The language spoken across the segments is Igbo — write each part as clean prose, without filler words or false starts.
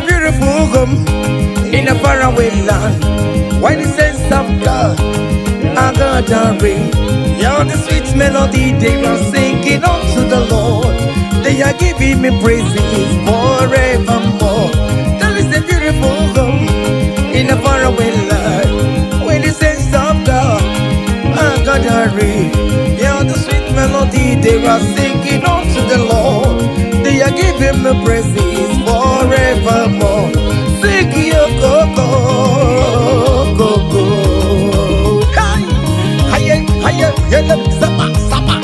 a beautiful home in a faraway land. Why the sense of God, I got a ring. Yeah, the sweet melody they are singing unto the Lord. They are giving me praises forevermore. That is a beautiful home in a faraway land. When the sense of God, I got a ring. Yeah, the sweet melody they are singing unto the Lord. They are giving me praises forevermore. Sing your go-go, go-go. Hi, hiya, hiya, yele, sapa, sapa,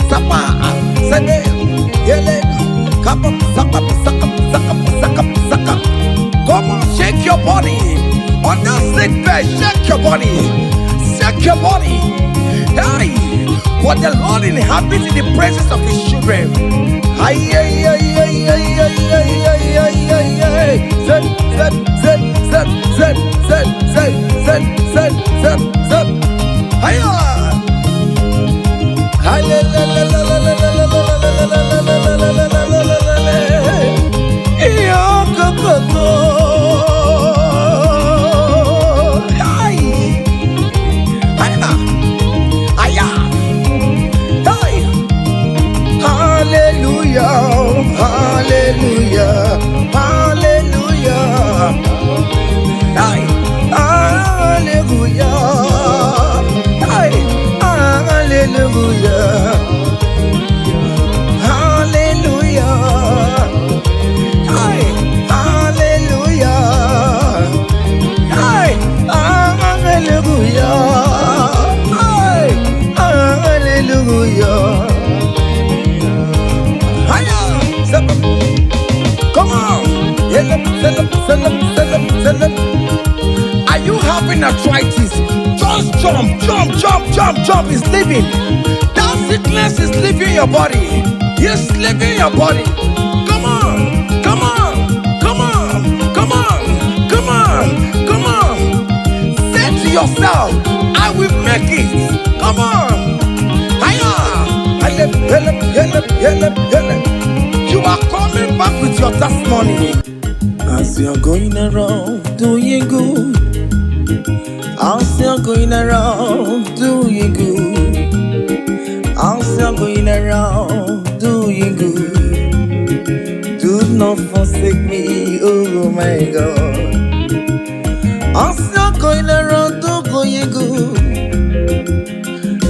sapa, sene, yele, kapa, sapa, saka, saka, saka, saka. Come on, shake your body. On the sick bed, shake your body. Shake your body. Hey, what the Lord inhabits in the presence of His children. Hi, ay, ay, ay, ay, ay, ay, ay, ay, ay, ay. Zed, zed, zed, zed, zed, zed, zed, zed, zed, zed, zed. Hiya. Hi, la, la, la, la, la, la, la, la, la, la, la, la, la. Yo, go, go, go. Hi. Hiya. Hiya. Hi. Hallelujah, hallelujah, hallelujah. Hi. Hallelujah. Hi. Hallelujah. Hallelujah. Hi. Hallelujah. Hi. Hallelujah. Hi. Hallelujah. Hiya. Come on. Are you having arthritis? Just jump, jump, jump, jump, jump. It's leaving. That sickness is leaving your body. It's leaving your body. Come on, come on, come on, come on, come on, come on. Say to yourself, I will make it. Come on. Hiya. You are coming back with your testimony. As you're going around doing good, as you're going around doing good, as you're going around doing good, do not forsake me, oh my God. As you're going around doing good,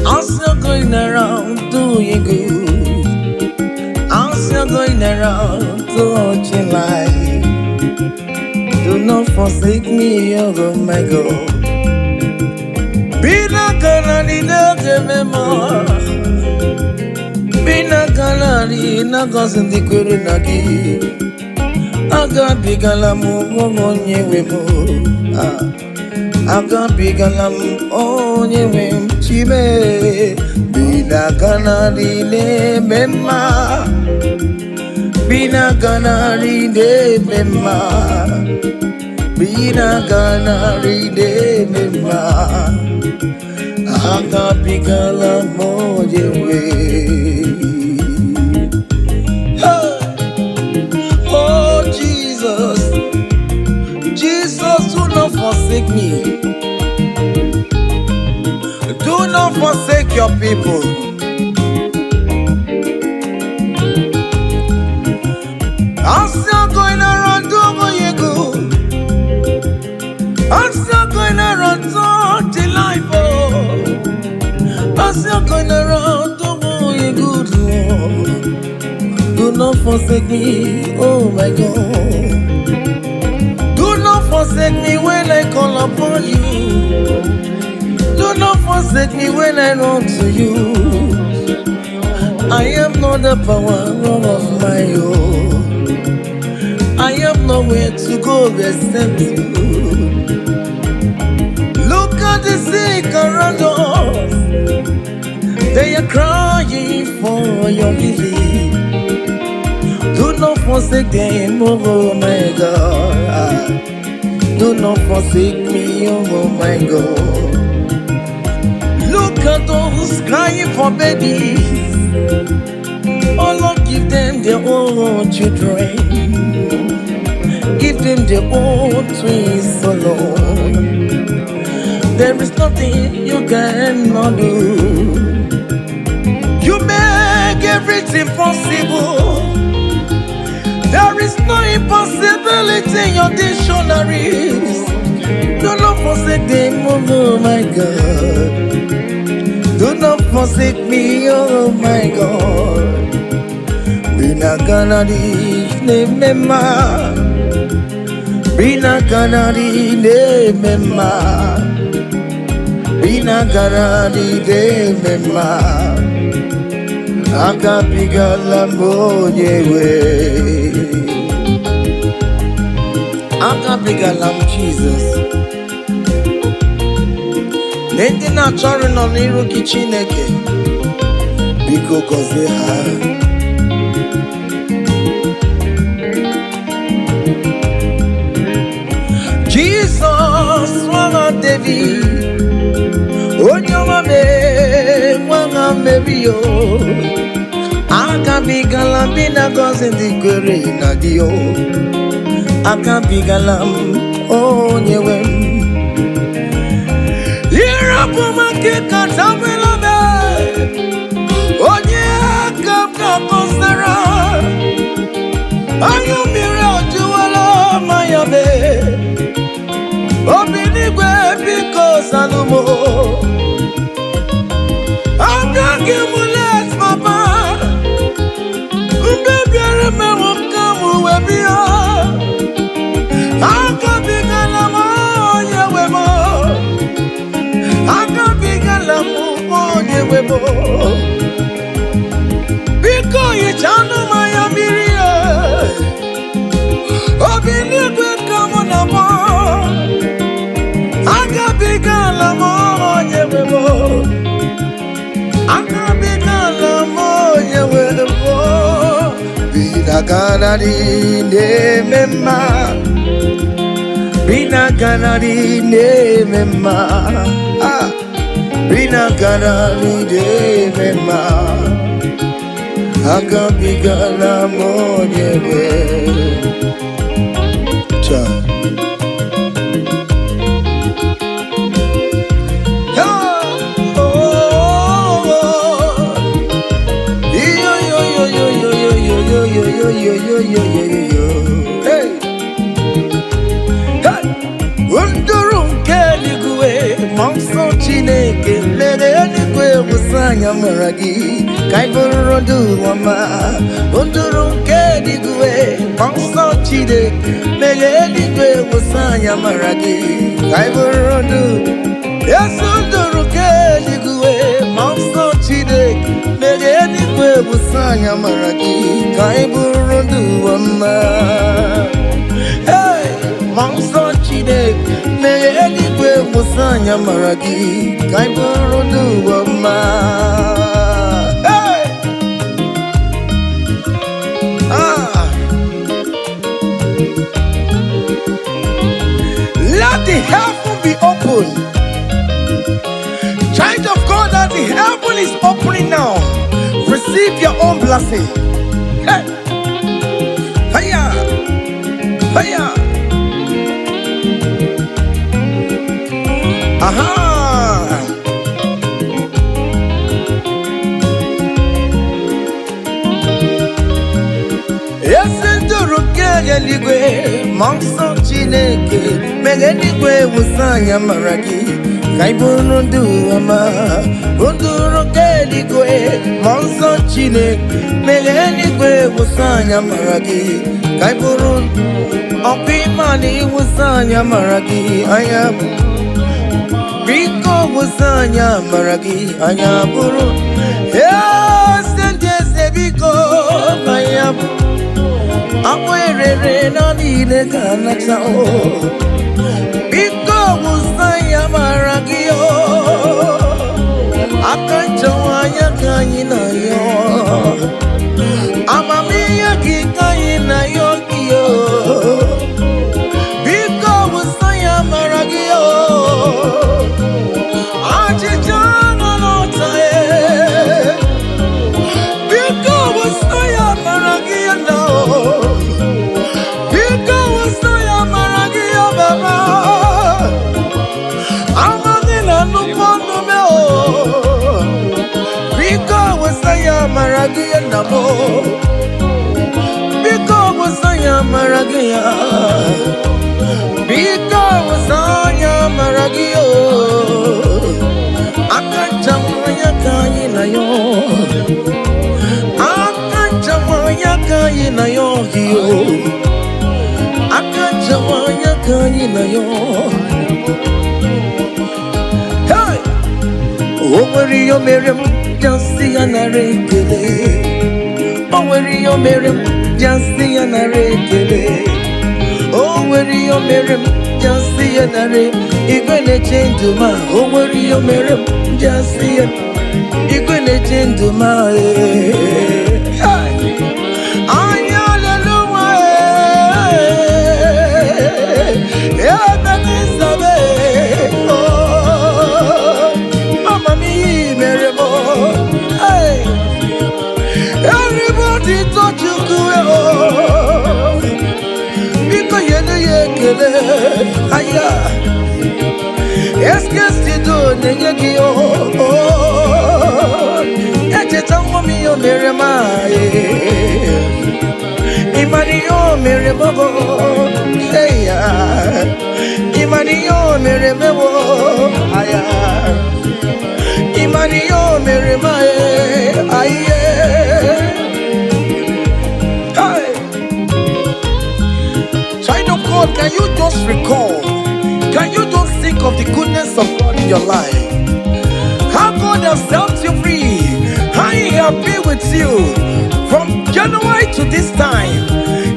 as you're going around doing good, as you're going around touching life, do not forsake me, oh my God. Bina kanari na kemema, bina kanari na kazindi kuru nagi, aga bigala mu monye wemo, aga bigala mu onye wem chime. Bina kanari ne mema, bina kanari ne mema, bina kanari ne mema. Aga bigala moje we. Oh Jesus, Jesus, do not forsake me. Do not forsake your people. As you're going around, do what you go. As you're going around, touching life, oh. As you're going around, do what you good, Lord. Do not forsake me, oh my God. Do not forsake me when I call upon you. Do not forsake me when I run to you. I am not the power of my own. I have nowhere to go except you. Look at the sick around us. They are crying for your healing. Do not forsake them, oh my God. Do not forsake me, oh my God. Look at those crying for babies. Oh Lord, give them their own children. give them their own twins alone. There is nothing you cannot do. You make everything possible. There is no impossibility in your dictionaries. Do not forsake them, oh my God. Do not forsake me, oh my God. Bina ganadi ne mema, bina ganadi ne mema, bina ganadi ne mema. Akapigala mwenyewe, akapigala Jesus. Nende na chori no niru kichineke, biko koze ha. Jesus, wanga David, onyoma me, wanga mebiyo. Akapigala bina gozi ndikwere na dio. Akapigala onyewe. Irapuma kika tabela me, onye kapka konsera. Ayumire ojuwala mayabe. Obinigwe biko salumo. Agagimulet papa. Mbebiare me wakamu webia. Akabigala mo yewemo. Akabigala mo yewemo. Biko yichanu mayamirie. Obinigwe kamo na mo. Akabigala mo yewemo. Akabigala mo yewemo. Bina ganadi ne mema, bina ganadi ne mema, bina ganadi ne mema. Akabigala mo yewe. Hey, Undurun keligwe, monso chineke, legeligwe musanya maragi, kaiburudu wama. Undurun keligwe, monso chineke, legeligwe musanya maragi, kaiburudu. Yes, undurun keligwe, monso chineke, legeligwe musanya maragi, kaiburudu wama. Hey, monso chide, meyeligwe musanya maragi, kaiburudu wama. Hey, let the heaven be open. Child of God, that the heaven is opening now. Receive your own blessing. Hey, hiya, hiya. Aha. Yesenduru keligwe, monso chineke, megeligwe musanya maragi, kaiburudu wama. Unduru keligwe, monso chineke, megeligwe musanya maragi, kaiburudu. Opimani musanya maragi, ayabu. Biko musanya maragi, ayaburu. Yes, and biko, ayabu. Awerere na nile kanata o. Biko musanya maragi o. Akanchawanya kanyina yo. Amamiya kikanyina yo kiyo. Biko musanya maragi o. Ajijana nota e. Biko musanya maragi o. Biko musanya mo. Because I am Maragia. Because I am Maragio. Akajamaya kaina yo. Akajamaya kaina yo hiyo. Akajamaya kaina yo. Hey! Over your Miriam, just see an array. Over your Miriam, just see an array. Over your Miriam, just see an array. You're gonna change to my over your Miriam, just see it. You're gonna change to my everybody touch you because you're the Aya. Yes, you do, Negio. Echetangomi, Miramae. Imanio, Mirabo. Hey, Imanio, Mirabo. Aya. Imanio, Miramae. Aye. Can you just recall? Can you just think of the goodness of God in your life? How God has set you free? How He has been with you from January to this time?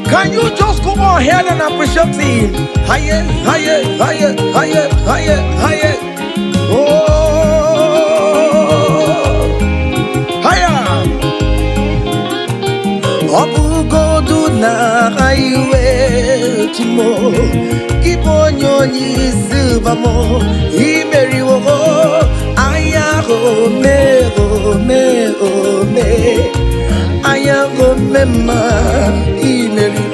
Can you just go ahead and appreciate Him? Higher, higher, higher, higher, higher, higher. Oh, higher. Obu godu na highway timo. Keep on your knees, Silvamo. He marry wo. Aya go me, go me, go me. Aya go me ma. He marry.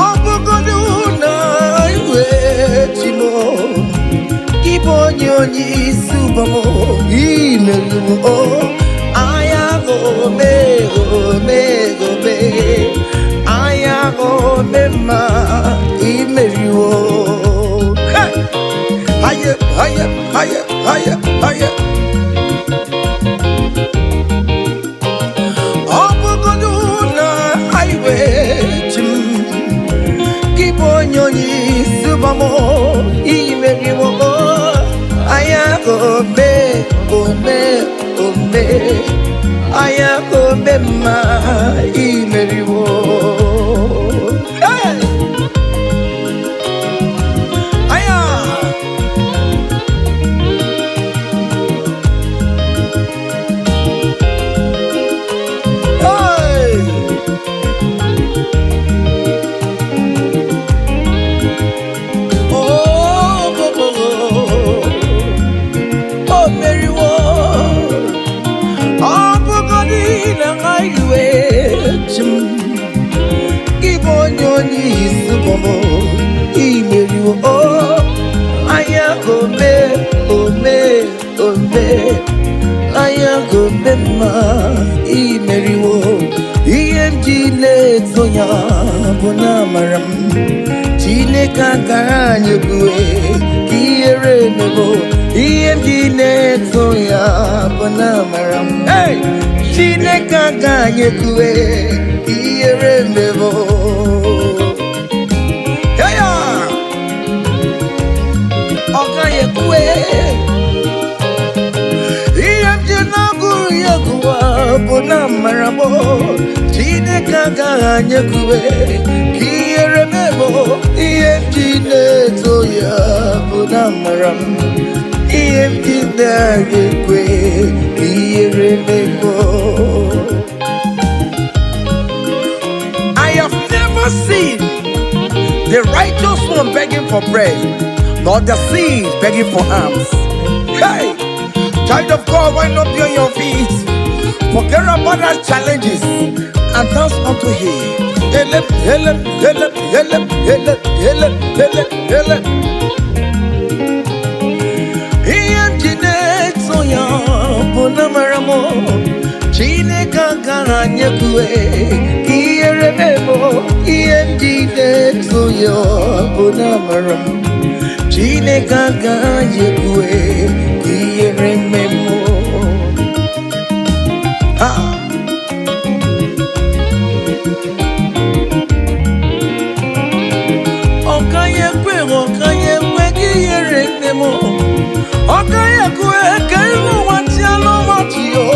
Obu godu na highway timo. Keep on your knees, Silvamo. He marry wo. Aya go me, go me, go me. Aya go me ma. He marry wo. Hey, higher, higher, higher, higher, higher. Obu godu na highway chim. Keep on your knees, Subamo. He marry wo. Aya go me, go me, go me. Aya go me ma. He marry wo. Hey. Keep on your knees, Bobo. He marry wo. Aya go me, oh me, oh me. Aya go me ma. He marry wo. He empty zoya bona maram. Chine kakanya kue. Kiere nebo. He empty zoya bona maram. Hey. Chine kakanye kue iere nebo. Heya okaye kue iemje na guru yekuwa bona marabo. Chine kakanye kue iere nebo. Iemje neto ya bona maram. Iemje na kue iere nebo. I have never seen the righteous one begging for bread, nor the seed begging for alms. Hey, child of God, why not be on your feet? Forget about our challenges and dance unto Him. Help, help, help, help, help, help, help, help. He am Jinet Soya Bonamaramo. Chine gara nyekwe kiyere memo iyendide tuyo bunamaram Chine gaga nyekwe kiyere memo Okayekwe kiyere memo Okayekwe kaimu watialo watio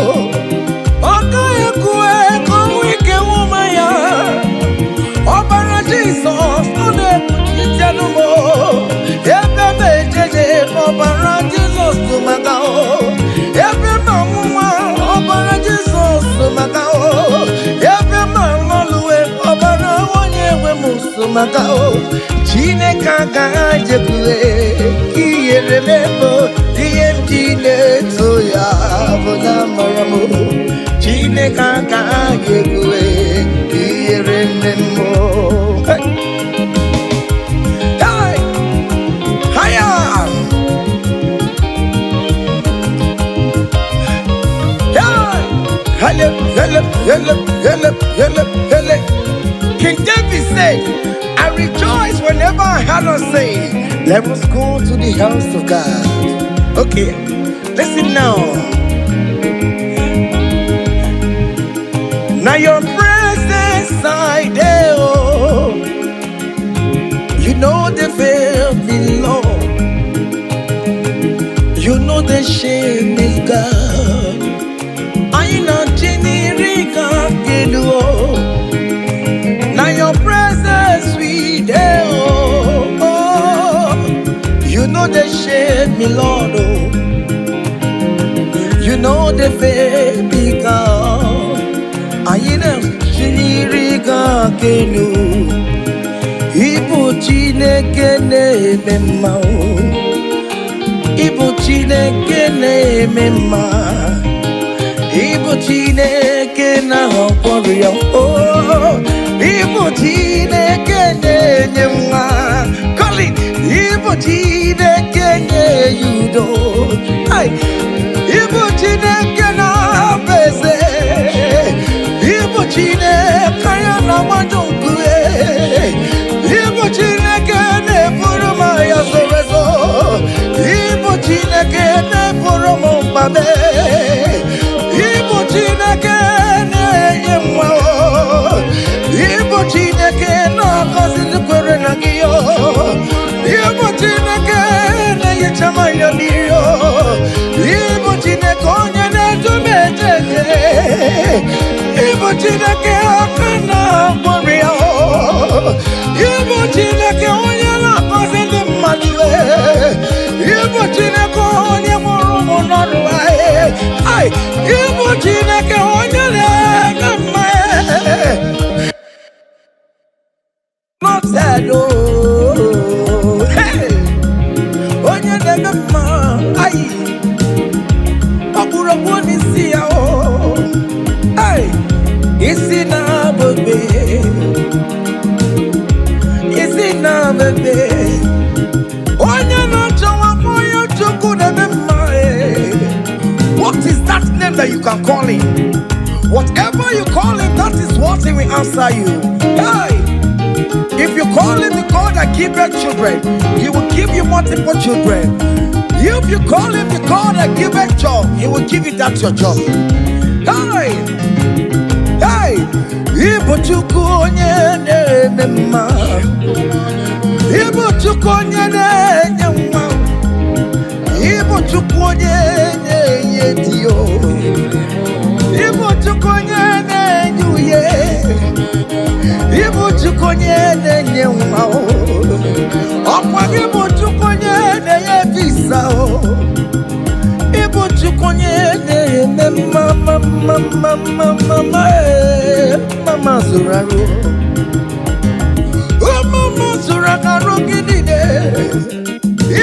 Okayekwe kowike wumaya Obara Jesus Ode kutianumo Ebebe jeje Obara Jesus tumagao Ebe mamuma Obara Jesus tumagao Ebe mamoluwe Obara wanyewe musumagao Chine kaga jekwe Kiyere memo Diyemjine toya Bona maramu Chine kaga jekwe Kiyere memo Hey Haya Hele King David said I rejoice whenever I hear us say, let us go to the house of God. Okay, listen now. Now your presence I there, oh. You know the fear me, Lord. You know the shame is God. I know Jenny-Rika Gelu. Now your presence we there, oh. You know the shame me, Lord, oh. You know the fear me, God. I know Jenny-Rika Gelu. Ibu Chineke na-eme mma Ibu Chineke na-eme mma Ibu Chineke na-agwọrọ ya Ibu Chineke na-enye nwa Colin Ibu Chineke na-enye udo Ibu Chineke na-abeze Ibu Chineke ya na-agbadonkwe Ibu Chineke na-eburu ma ya zorezo Ibu Chineke na-eburu m mbabe Ibu Chineke na-enye nwa Ibu Chineke na-agọzi ndị kwere na gị Ibu Chineke na-enyecha m anya mmiri Ibu Chineke onye na-edu m ejeje Ibu Chineke aka na-agwọrọ ya Ibu Chineke onye na-agọzi ndị mmadụ Ibu Chineke onye mụrụ ụmụ n'ọrụ Ibu Chineke onye na-eme mma Nọtelo onye na-eme mma ọkpụrụkpụ n'isi ya isi na-abụbe isi na-abụbe onye na-achọwa onye Chukwu na-eme mma What is that name that you can call him? Whatever you call him, that is what he will answer you. If you call him the God that giveth children, he will give you multiple children. If you call him the God that giveth job, he will give you that your job. Ibu Chukwu onye na-eme mma Ibu Chukwu onye na-enye nwa Ibu Chukwu onye na-enye diyo Ibu Chukwu onye na-enye uye Ibu Chukwu onye na-enye nwa Ọkwa Ibu Chukwu onye na-enye visa Ibu Chukwu onye na-eme mama zụrụ arụ Mama zụrụ arụ gị niile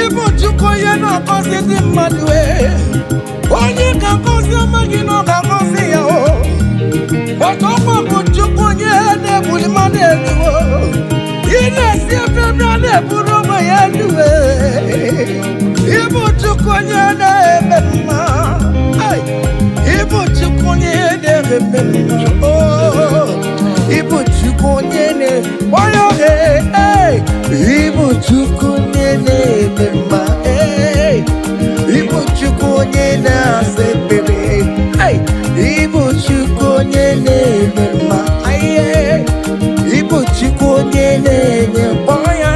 Ibu Chukwu onye na-agọzi ndị mmadụ onye ga-agọzi ọma gị na ọ ga-agọzi ya ọkwa bụ Chukwu onye na-ebuli mmadụ elu ị na-esi efere a na-eburu ụmụ ya elu Ibu Chukwu onye na-eme mma Ibu Chukwu onye Oh, Ibu chukunyene, oyo Ibu chukunyene mema, Ibu chukunyene ase bebe, Ibu chukunyene mema, Ibu chukunyene boya,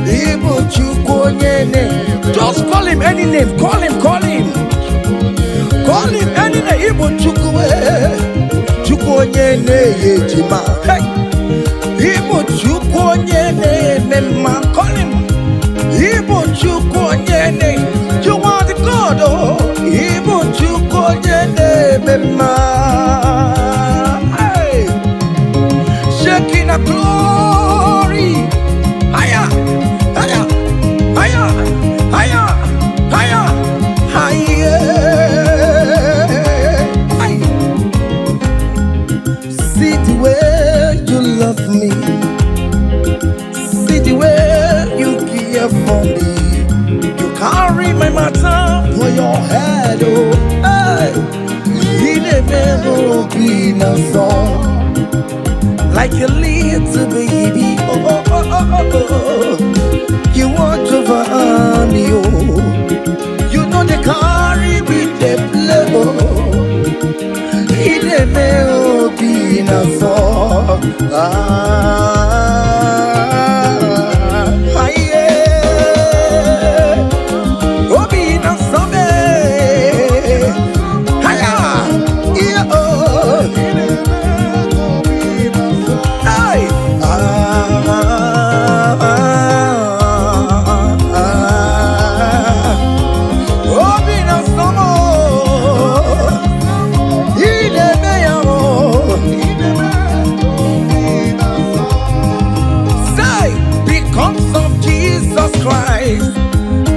Ibu chukunyene. Just call him any name, call him. Call him any name, Ibu chukwe, chukunyene yejima, Ibu chukunyene mema, call him, Ibu chukunyene, you are the God, oh, Ibu chukunyene mema, shaking a glory, higher, higher, higher, higher, higher, higher. See the way you love me, see the way you care for me. You carry my matter for your head, oh, you never be no song. Like a little baby, you want to run me, oh. You know they carry with the blow. It may be no song.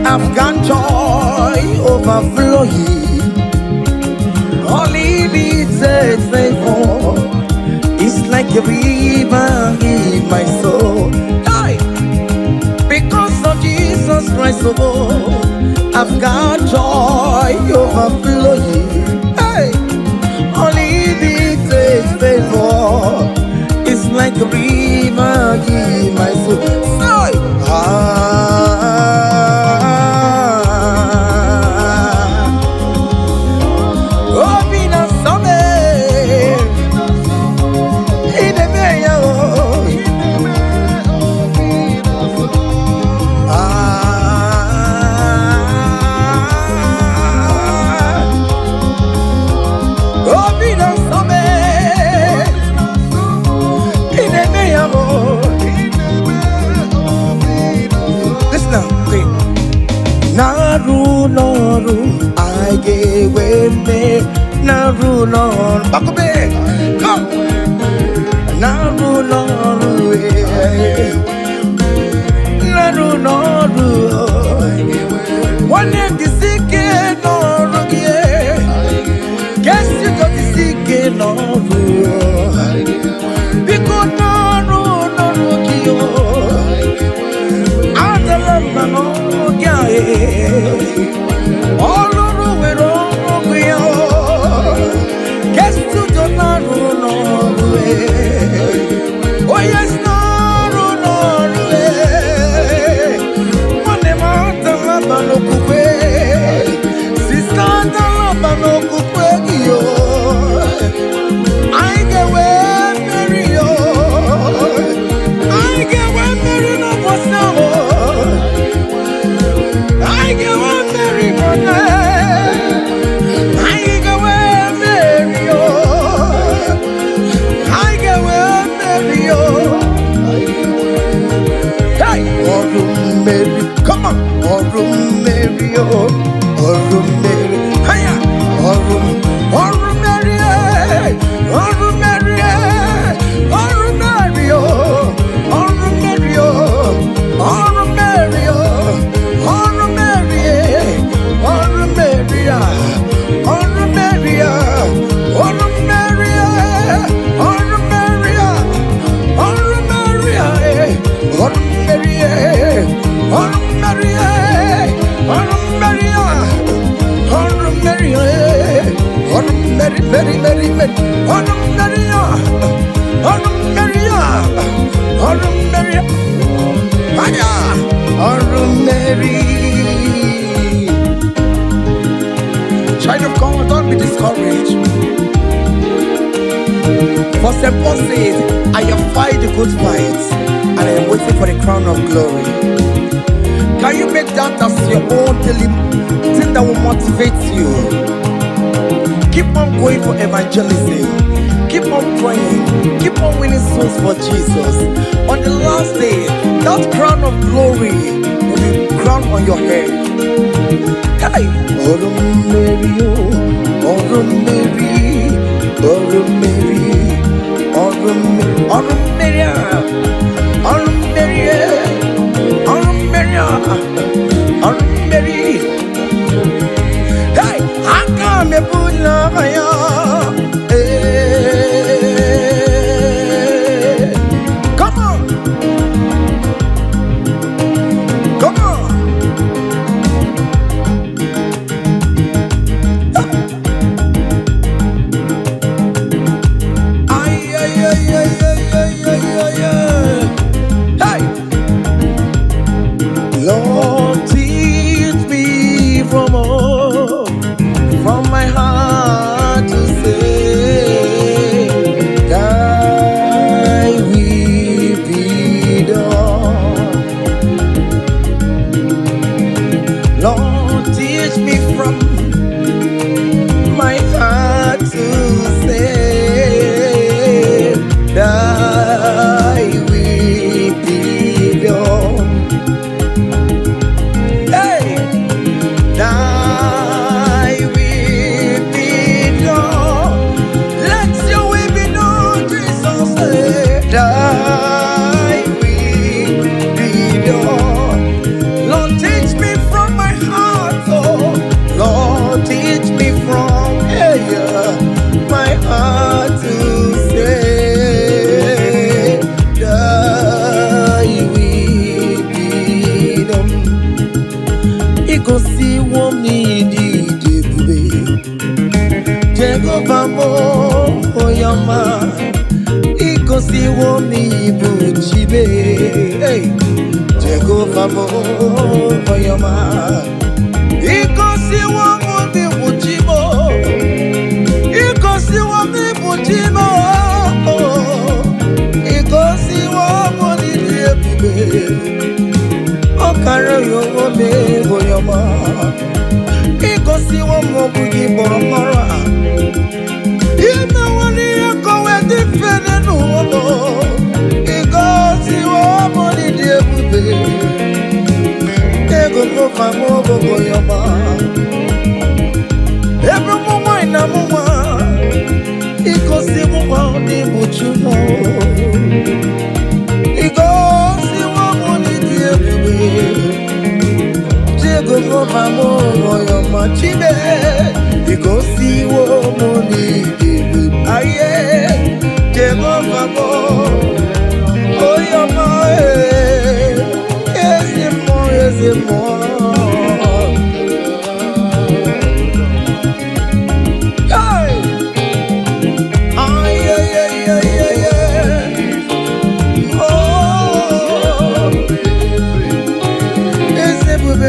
I've got joy overflowing. Only needs a favor. It's like a river in my soul. Hey! Because of Jesus Christ, oh, I've got joy overflowing. Hey! Only needs a favor. It's like a river in my soul. Hey! Noru, I gave me Naru Noru. Bakobe, come. Naru Noru, Naru Noru. One name the sick Noru, yeah. Guess you got the sick Noru. Because Naru Noru, Kyo. Adalama Noru, yeah. All over with all we are. Guess to the Norway. Oh, yes, Norway. One amount of Labano Coupe. Sister, the Labano Coupe. I get where Mary. I get where Mary no was now. I get where Mary Mona. I get where Mary. I get where Mary. Hey, Mary, come on, Mary, Mary, hiya, Mary, Maria, Child of God, don't be discouraged. For St. Paul says, I have fight the good fight, and I am waiting for the crown of glory. Can you make that as your own daily thing that will motivate you? Keep on going for evangelism. Keep on praying. Keep on winning souls for Jesus. On the last day, that crown of glory will be crowned on your head. Hey! Oh, Mary, oh, Mary, oh, Mary. Hey, I come to put love on you. Come on, come on. Lord, teach me from my heart to say, thy will be done. Lord, teach me from my heart to say, thy will be done. Thy will be done. Let your will be done, Jesus. Thy will be done. Lord, teach me from my heart, oh. Lord, teach me from my heart to say, thy will be done. Ikosi womi di debube Jehovah mo oyama Ikosi womi buchibe Jehovah mo oyama Ikosi womi buchibo Ikosi womi buchibo Ikosi womi di debube Okara yowo me goyama Ikosi wo mo bugi borokora Ina wani yakowe di fene nuwo Ikosi wo mo di diebube Ego mo famo goyama Ebro mo mo ina mo wa Ikosi wo wa di buchumo Ikosi wo mo di diebube Jego mamo yo machibe Ikosi wo moni dibu aye Jego mamo oyo ma ezemo Hey ay ay ay ay ay Oh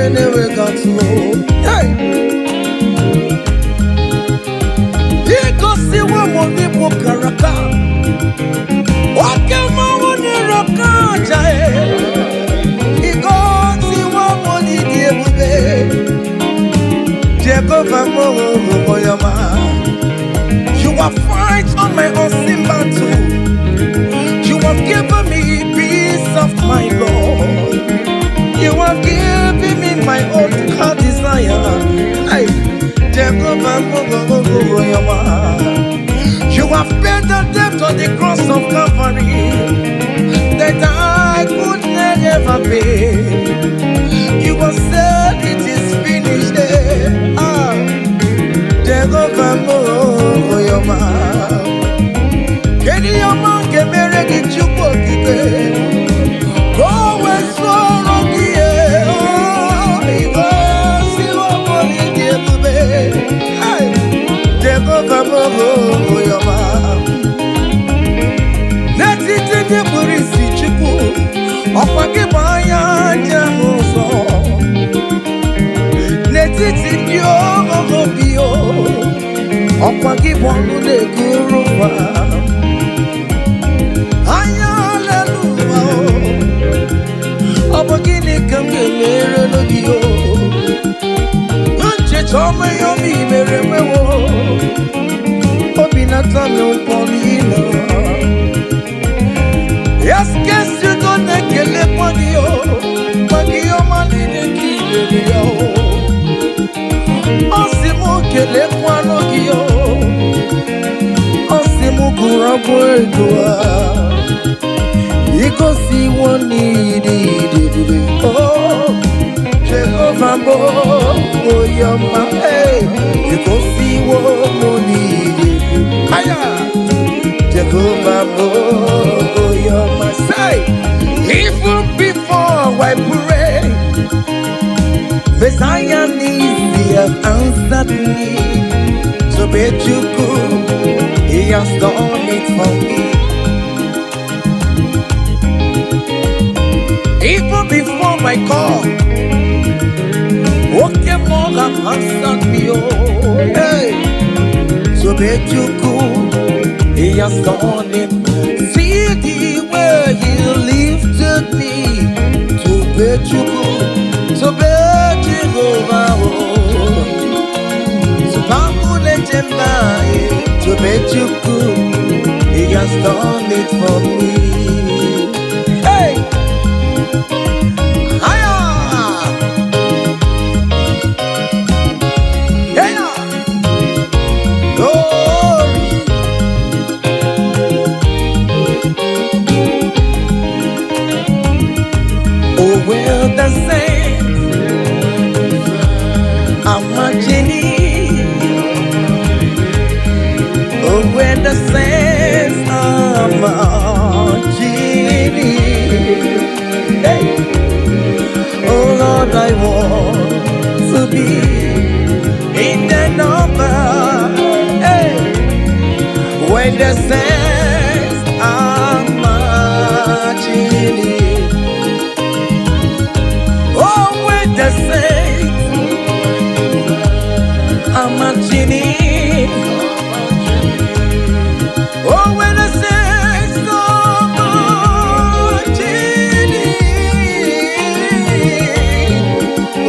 Never got to hey. Ikosi wa moni pokaraka. Wakema woni roka jae. Ikosi wa moni diebube. Jehovah mo moyama. You have fight on my unseen battle. You have given me peace of my Lord. You have given me my own heart desire. Hey, Jehovah, you have paid the debt on the cross of Calvary that I could never pay. You have said it is finished. Jehovah, Jehovah, Yo, ọkwa gị bụ ọnụ na-eguru ụwa. Hallelujah, ọ bụ gịnị ka m ga-emere n'obi o? Ncheta ọma ya obi mere mewo, obi na-atọ m ụtọ n'ịnọ. Yes, guess you don't na-ekele kwa gị o, kwa gị ọma niile ka ị mere ya o. Osimu kele kwano giyo, osimu kurabo edua. Iko si woni di. Oh, Jehovah bo, oh yama hey. Iko si woni di. Aya, Jehovah bo, oh yama say. Even before I pray, Messiah needs have answered me. So bet you could, he has done it for me. Even before my call, okay, more have answered me. Oh, hey. So bet you could, he has done it. See the way he lifted me. So bet you could, so bet you over. To bet you could, he has done it for me. Hey, hiya, hey, glory. Oh, well, the saints are marching in. When the saints are marching in, hey. Oh Lord, I want to be in the number, hey. When the saints are marching in, oh, when the saints are marching in. Oh, when the saints are marching in,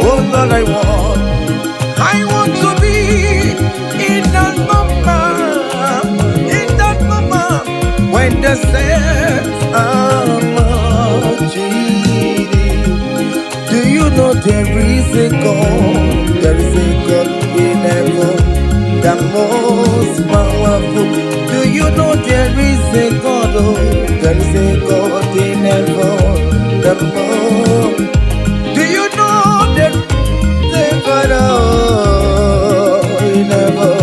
oh Lord, I want to be in that moment, when the saints are marching in. Do you know there is a God? There is a God in heaven, the most powerful. Do you know there is a God? Oh, there is a God in heaven, the Lord. Do you know there is a God in heaven?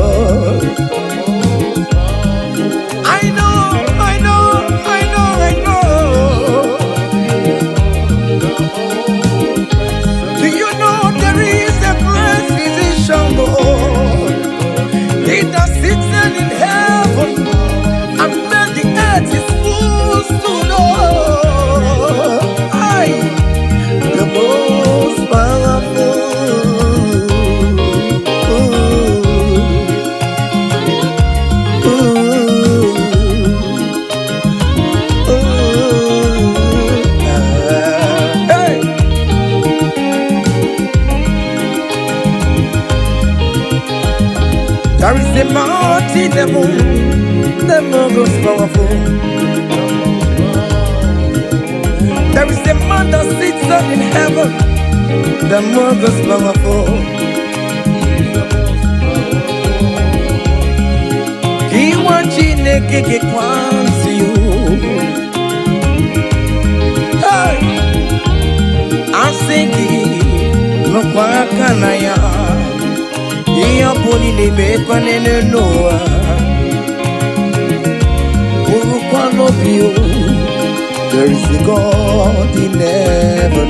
I know. Do you know there is a great physician, Lord? He that sits in heaven, and then the earth is full to know. The most powerful. Hey. There is a mountain, the most powerful. There is a man that sits up in heaven, the most powerful. He wants you to get one to you. Hey, I'm singing, no quacanaya. He put in the bacon in the Noah. There is a God in heaven.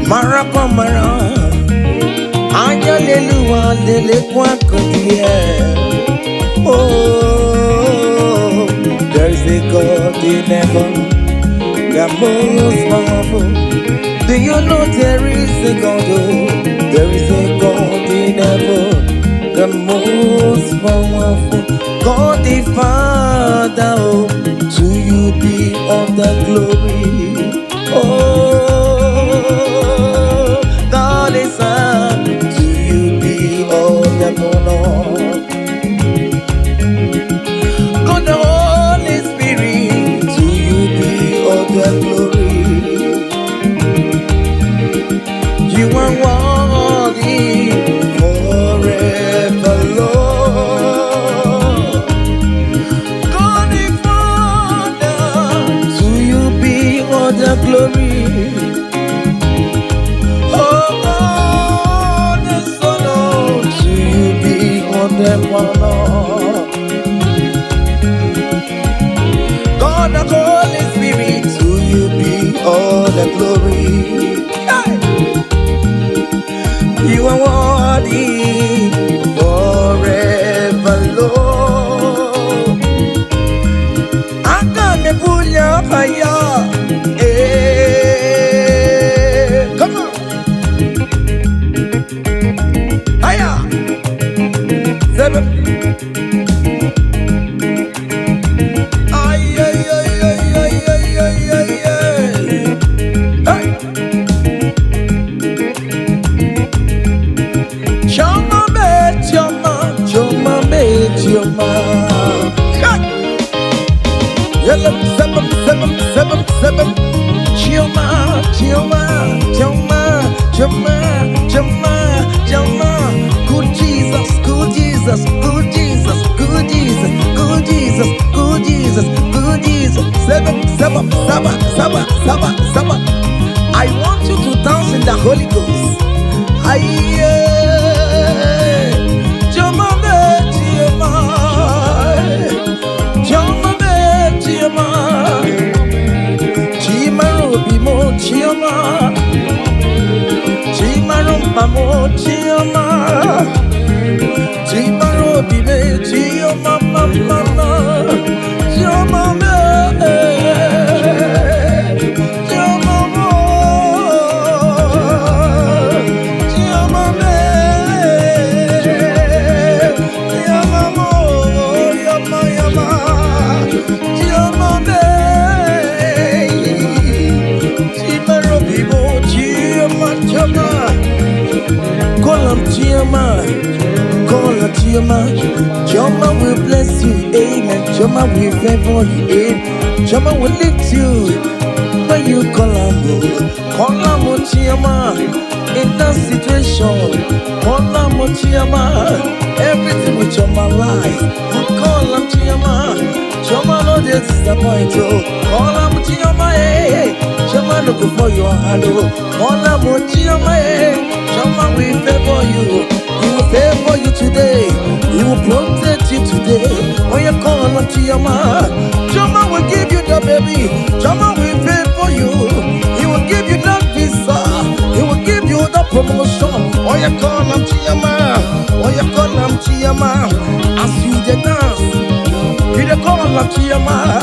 Marapa mara, ayalelu Oh, there is a God in heaven, the most powerful. Do you know there is a God? Oh, there is a God in heaven, the most powerful. God the Father, oh, to you be all the glory. Oh, God the Son, to you be all the honor. God the Holy Spirit, to you be all the glory. You are worthy forever, Lord. God the Father, to you be all the glory. Oh, God the Son, oh, to you be all the honor. God the Holy Spirit, to you be all the glory. Hey! You are worthy forever, Lord. I'm gonna pull your fire. Hey, come on. Fire. Seven. Ay, ay, ay, ay, ay, ay, ay, ay, ay. Hey. Choma me, choma, choma me, choma. Seven, seven, seven, seven, seven. Choma, choma, choma, choma, choma, choma. Good Jesus, good Jesus, good Jesus, good Jesus, good Jesus, good Jesus, good Jesus. Seven, seven, seven, seven, seven, seven. I want you to dance in the Holy Ghost. Aye. Choma me, choma, choma me, choma, chima robi mo choma, chima rompa mo choma, chima robi me choma mama, choma me, choma mo, choma me, choma mo, yama yama, choma me, chima robi mo choma choma. Call him Chioma, call him Chioma. Chioma will bless you, amen. Chioma will favor you, amen. Chioma will lift you when you call him. Call him Chioma in that situation. Call him Chioma, everything with Chioma life. Call him Chioma. Chioma no disappoint you. Call him Chioma, hey. Chioma look for your hand. Call him Chioma, hey. Chioma will favor you. He will favor you today. He will protect you today. When you call on Chioma, Chioma will give you the baby. Chioma will favor you. He will give you that visa. He will give you the promotion. When you call on Chioma, when you call on Chioma, as you dey dance, be the call of Chioma.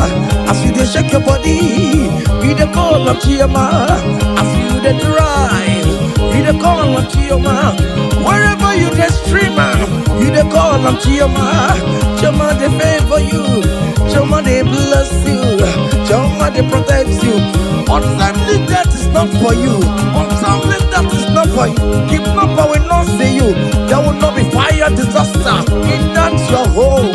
As you dey shake your body, be the call of Chioma. As you dey drive, be the call of Chioma. Wherever you dey streamer, you dey call of Chioma. Chioma dey favor you, Chioma dey bless you, Chioma dey protect you. Untimely death is not for you. Untimely death is not for you. Kidnapper will not see you. There will not be fire disaster in that your home.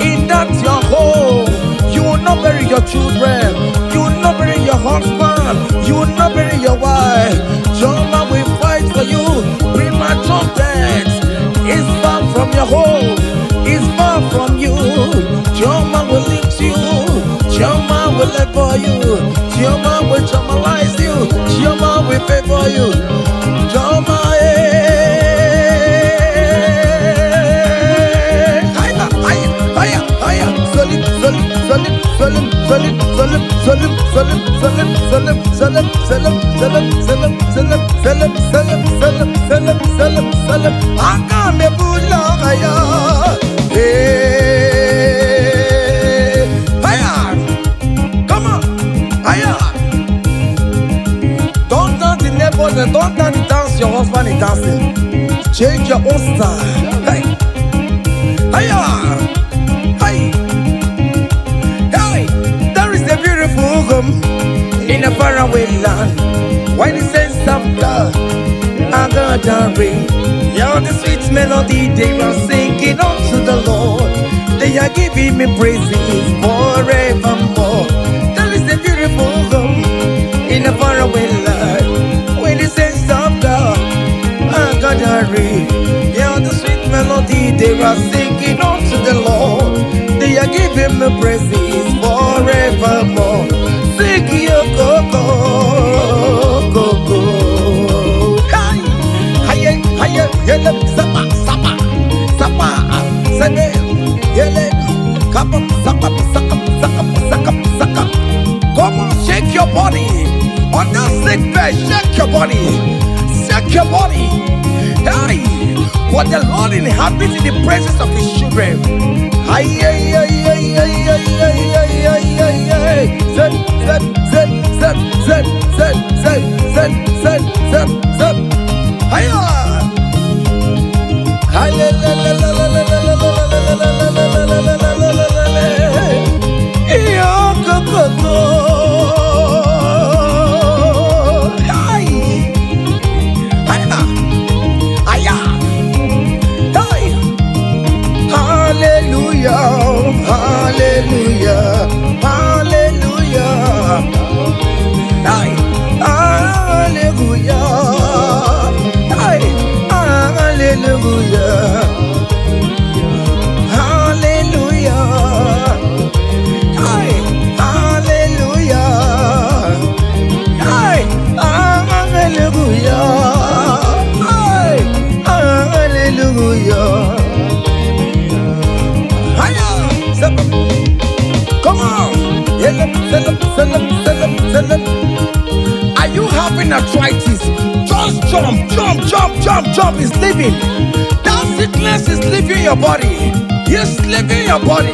In that your home, you will not bury your children. You will not bury your husband. You will not bury your wife. Chioma will fight for you. Premature death is far from your home. Is far from you. Chioma will lift you. Chioma will favor you. Chioma will Chiomalize you. Chioma will favor you. Chioma, Salam, Salam, salam, salam. Agame bulaya. Hey, hiya. Come on, hiya. Don't dance the neighbors and don't dance the dance your husband is dancing. Change your own style. Hey, hiya. Hey, hey. There is a beautiful home in a faraway land. Why the sense of God? I got a ring. Yeah, the sweet melody they are singing unto the Lord. They are giving me praises forevermore. There is a beautiful home in a faraway land. Why the sense of God? I got a ring. Yeah, the sweet melody they are singing unto the Lord. They are giving me praises forevermore. Sing your go-go, go-go. Hiya, yele, sapa, sapa, sapa, sene, yele, kapa, sapa, saka, saka, saka, saka. Come on, shake your body. On that sick bed, shake your body. Shake your body. Hey, what the Lord inhabits in the presence of His children. Hiya, hiya, hiya, hiya, hiya, hiya, hiya, hiya, hiya. Zed, zed, zed, zed, zed, zed, zed, zed, zed, zed, zed. Hiya. Are you having arthritis? Just jump, jump, jump, jump, jump. It's leaving. That sickness is leaving your body. It's leaving your body.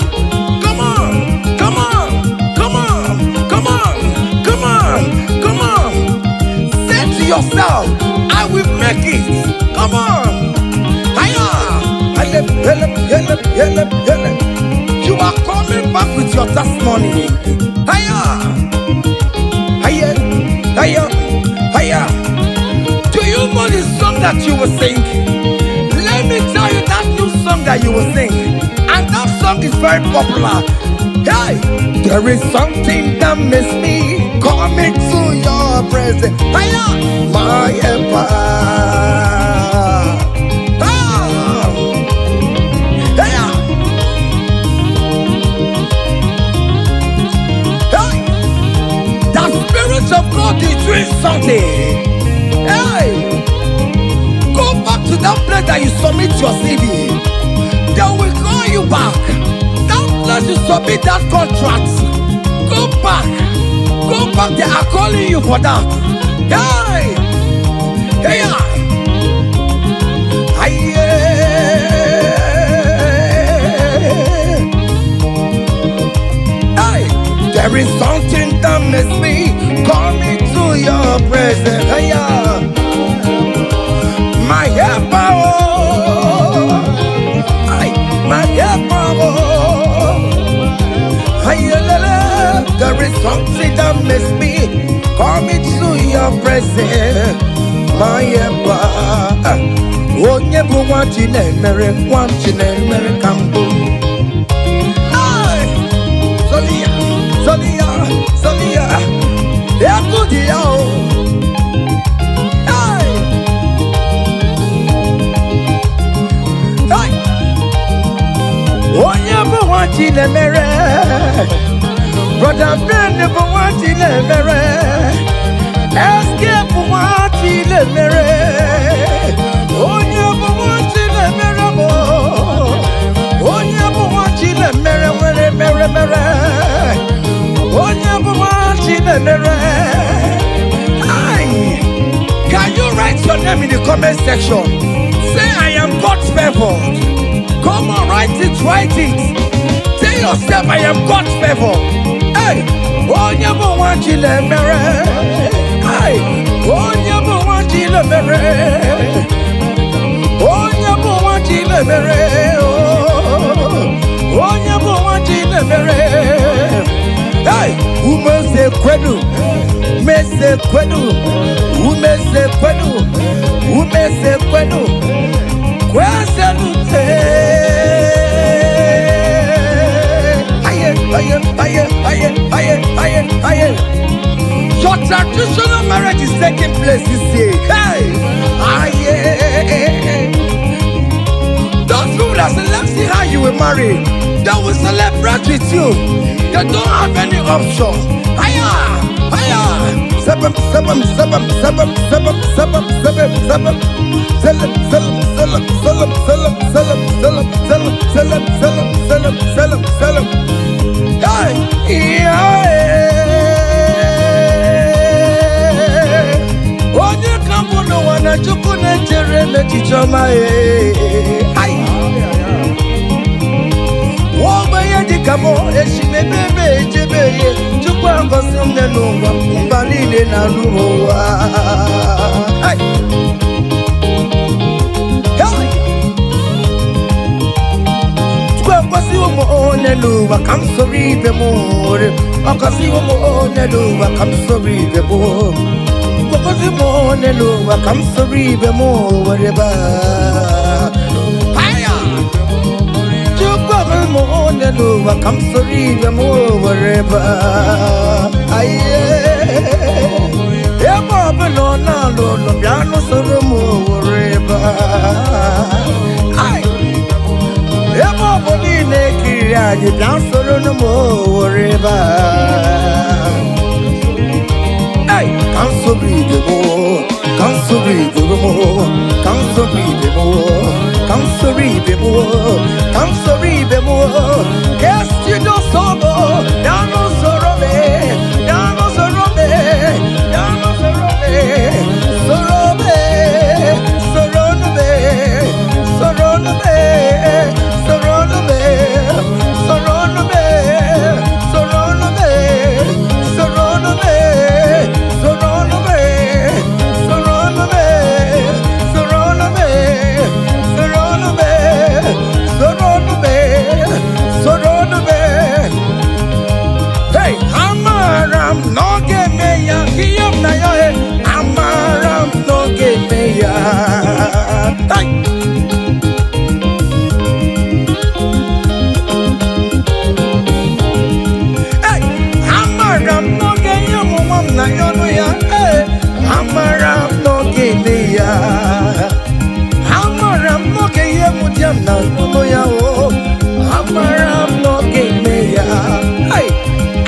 Come on, come on, come on, come on, come on, come on. Say to yourself, I will make it. Come on. Hiya. You are coming back with your testimony. Hiya. Hiya, hiya, hiya. Do you know the song that you will sing? Let me tell you that new song that you will sing. And that song is very popular. Hey, there is something that makes me coming to your presence. Hiya, my empire. Of God is doing something. Hey, go back to that place that you submit your CV. They will call you back. That place you submit that contract. Go back. Go back. They are calling you for that. Hey, hey, hey. There is something that makes me coming to your presence. Hiya. My helper, my helper. Hiya, there is something that makes me coming to your presence. My helper. Oh, never want you, never want you, never come home. Sonia, yeah, good, yeah. Hey, hey. Oh, never want you, never. Brother, friend, never want you, never. Escape, want you, never. Oh, never want you, never. Oh, never want you, never. Can you write your name in in the comment section. Say, I am God's favored. Come on, write it, write it. Tell yourself, I am God's favored. Hey, oh, you don't want you to marry. Hey, oh, you don't want you to marry. Oh, you don't want you to marry. Oh, you don't want you to marry. Hey, who must say kwedu? Mese kwedu. Who mese kwedu? Who mese kwedu? Kwaselu aye. Your traditional marriage is taking place this year. Hey, aye. Those people that select see how you will marry, they will celebrate with you. They don't have any option. Aye. Sabam. Hey, onye kampu no wana chuku na chere na chichoma Wogbe dikamo eshimebebe ejebeye chukwu angosi mnenungwa mbalile na luwa. Luba, come sorry the more. Ocasio more, Neluba, come sorry the more. Ocasimo, Neluba, come sorry the more, whatever. Hiya! Chukwamo, Neluba, come sorry the more, whatever. Aye. Eba, no, piano, sorrow, whatever. Aye. Eba, you dance for no more river. Hey, come so breathe the more, come so breathe the more, come so breathe the more, come so breathe the more, come so breathe the more. Yes, you know so more, down on Sorobe, down on Sorobe, down on Sorobe, Sorobe, Sorobe, Sorobe, Sorobe.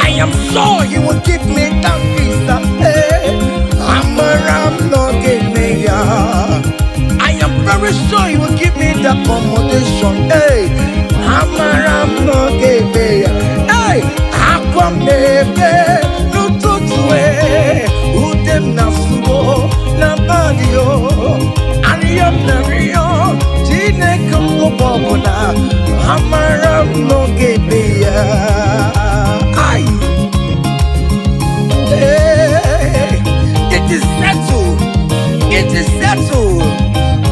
I am sure you will give me that visa. Hey, I am very sure you will give me that accommodation. Hey, hey, akwamebe nututue udem nasuo na badio ariyam na riyo jineke mbobona amaram no gebeya. Ay, hey, it is settled. It is settled.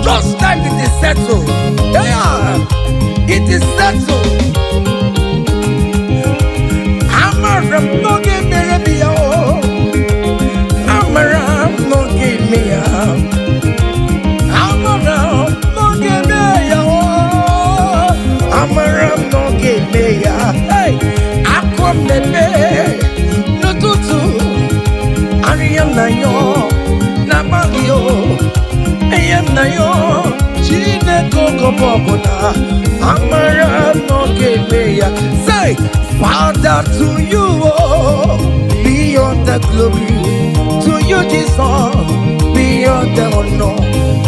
Just like it is settled. Yeah, it is settled. Amaram no gebeya. Amaram no gebeya. Amaram no gebeya. Amaram no gebeya. Hey, akwamebe nututu ariyam na yo na bagio eyam na yo chineke okobobona amaram no gebeya. Say, Father, to you be all the glory, to you Jesus be all the honor,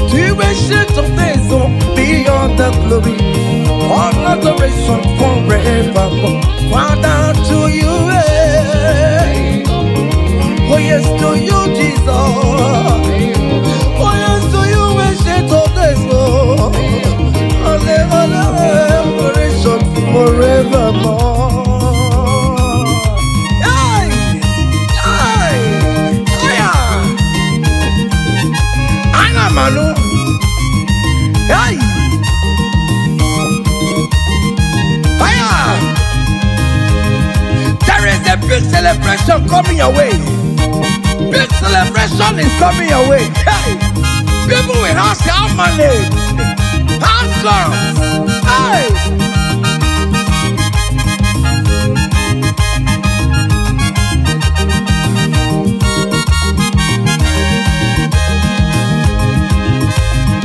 to you ancient of days be all the glory, all adoration forevermore. Father, to you, oh yes, to you Jesus, oh yes, to you, Hey! Fire! There is a big celebration coming your way. Big celebration is coming your way. Hey! People will ask how money, how comes. Hey!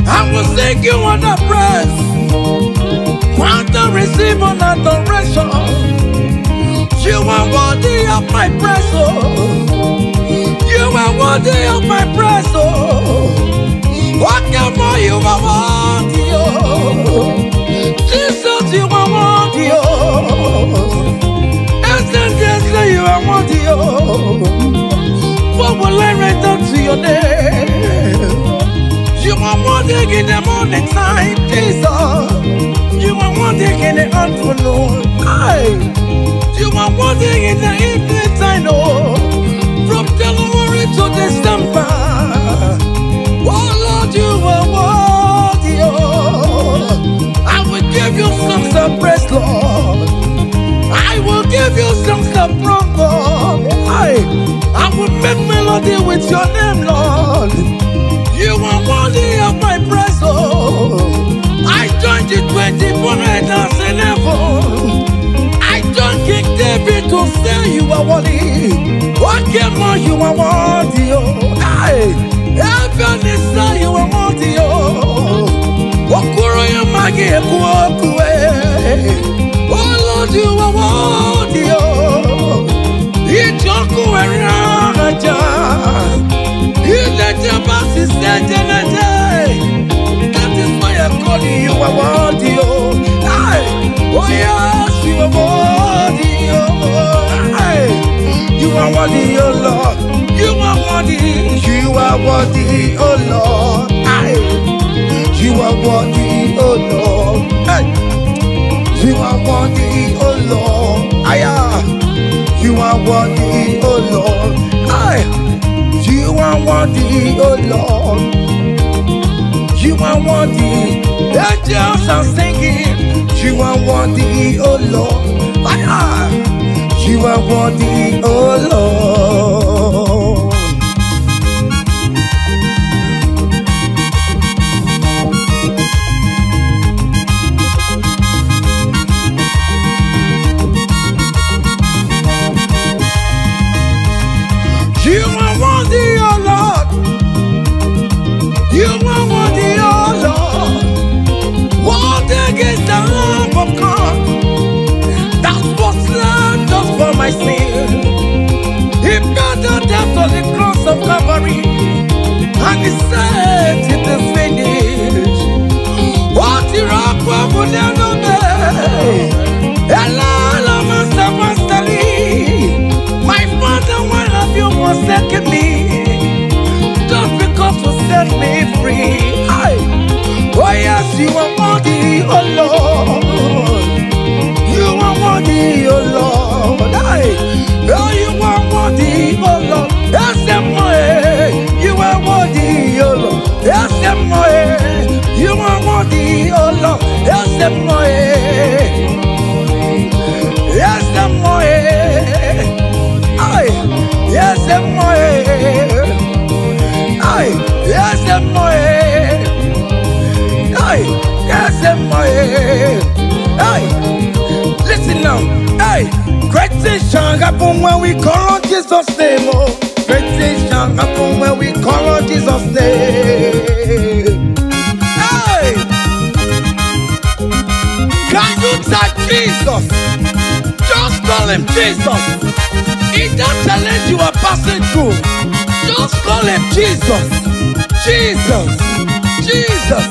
I will sing you on the praise, want to receive an adoration. You are worthy of my praise, oh. You are worthy of my praise, oh. What more you are worthy, oh. Jesus, you are worthy, oh. Essentially, you are worthy, oh. What will I return to your name? You are wanting in the morning time, Jesus. You are wanting in the afternoon. You are wanting in the evening time, oh. From January to December. Oh Lord, you are worthy, oh. I will give you songs of praise, Lord. I will give you songs of praise, I will make melody with your name, Lord. You are worthy of my praise, oh. I joined the 24 elders in heaven. I joined King David to say you are worthy. What more you are worthy, oh. Heaven is say you are worthy, oh. Okuro yamagi ekuokue. Oh Lord, you are worthy, oh. Ichoku eraja. That is why I'm calling you a worthy, oh. Oh yes, you are worthy, oh. You are worthy, oh Lord. You are worthy. You are worthy, oh Lord. You are worthy, oh Lord. You are worthy, oh Lord. You are worthy, oh Lord. You are worthy, oh Lord. You are worthy. Angels are singing. You are worthy, oh Lord. You are worthy, oh Lord. You are worthy, oh Lord. You are worthy, oh Lord. Worthy is the Lamb of God that was slain just for my sin. He paid the death on the cross of Calvary, and he said it is finished. What you rock will never be. Hello, Master Masterly. My Father, why have you forsaken me? Just because you set me free. Oh yes, you are worthy, oh Lord. You are worthy, oh Lord. Oh, you are worthy, oh Lord. Yes, you are worthy, oh Lord. Yes, you are worthy, oh Lord. Yes, yes, yes, listen now. Great things shall happen when we call on Jesus' name. Oh, great things shall happen when we call on Jesus' name. Can you touch Jesus? Just call him Jesus. In that challenge you are passing through, just call him Jesus. Jesus. Jesus.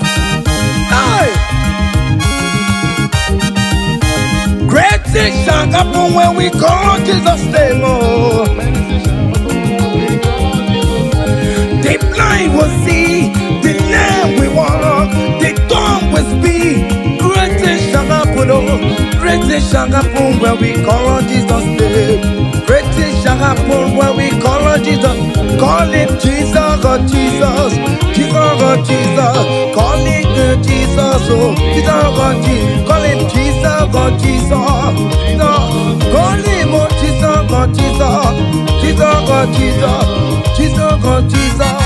Great things shall happen when we call on Jesus' name. Oh. The blind will see, the lame will walk, the dumb will speak. Great things shall happen, oh. Great things shall happen when we call on Jesus' name. Great things shall happen when we call on Jesus. Call him Jesus, oh Jesus. Jesus, oh Jesus. Call him Jesus. Jesus, oh, Jesus, God, Jesus, call him Jesus, God, Jesus, no, call him, oh, Jesus, God, Jesus, Jesus, God, Jesus, Jesus, God, Jesus,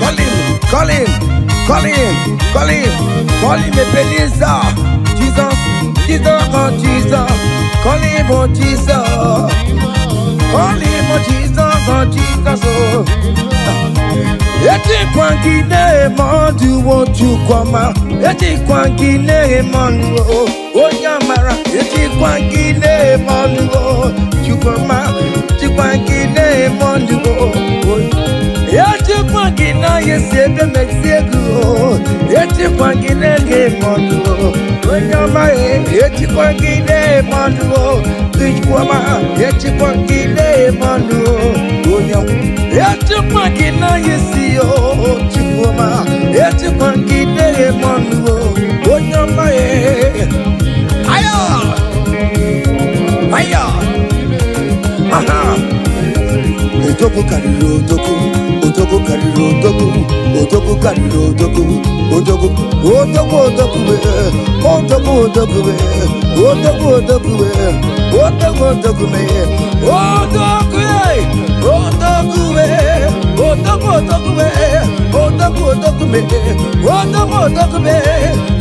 call him, call him, call him, call him, call him, Ebenezer, Jesus, Jesus, God, Jesus, call him, oh, Jesus, call him, oh, Jesus, God, Jesus, oh. Eti kwangine mandu wotu kwama. Eti kwangine mandu onyamara. Eti kwangine mandu chukwama. Eti kwangine mandu eti kwangina yesebe mexiego. Eti kwangine mandu onyama. Eti kwangine mandu chukwama. Eti kwangine mandu onyama. Eti kwangina yesi o chukwama. Eti kwangine mandu onyama. Aya, aya, aha. Otoku kariro otoku, otoku kariro otoku, otoku kariro otoku, otoku, otoku otoku be, otoku otoku be, otoku otoku be, otoku otoku be, otoku otoku be, otoku otoku be, otoku otoku be, otoku otoku be,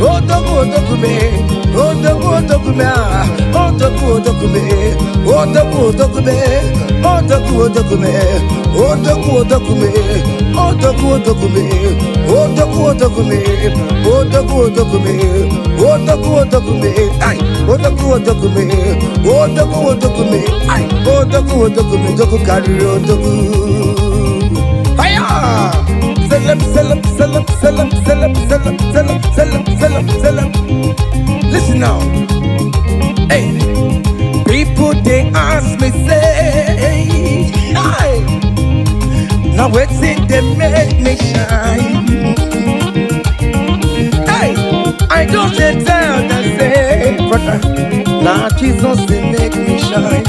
otoku otoku be, otoku otoku be, otoku otoku be, otoku otoku be, otoku otoku be, otoku otoku be, otoku otoku be, otoku otoku be, otoku otoku be, otoku otoku be, ay, otoku otoku be, otoku otoku be, ay, otoku otoku be, otoku kariro otoku. Hiya! Selam, selam, selam, selam, selam, selam, selam, selam, selam, selam. Listen now. Hey, people they ask me say, hey, now what's it they make me shine? Hey, I don't tell them say, brother, now Jesus they make me shine.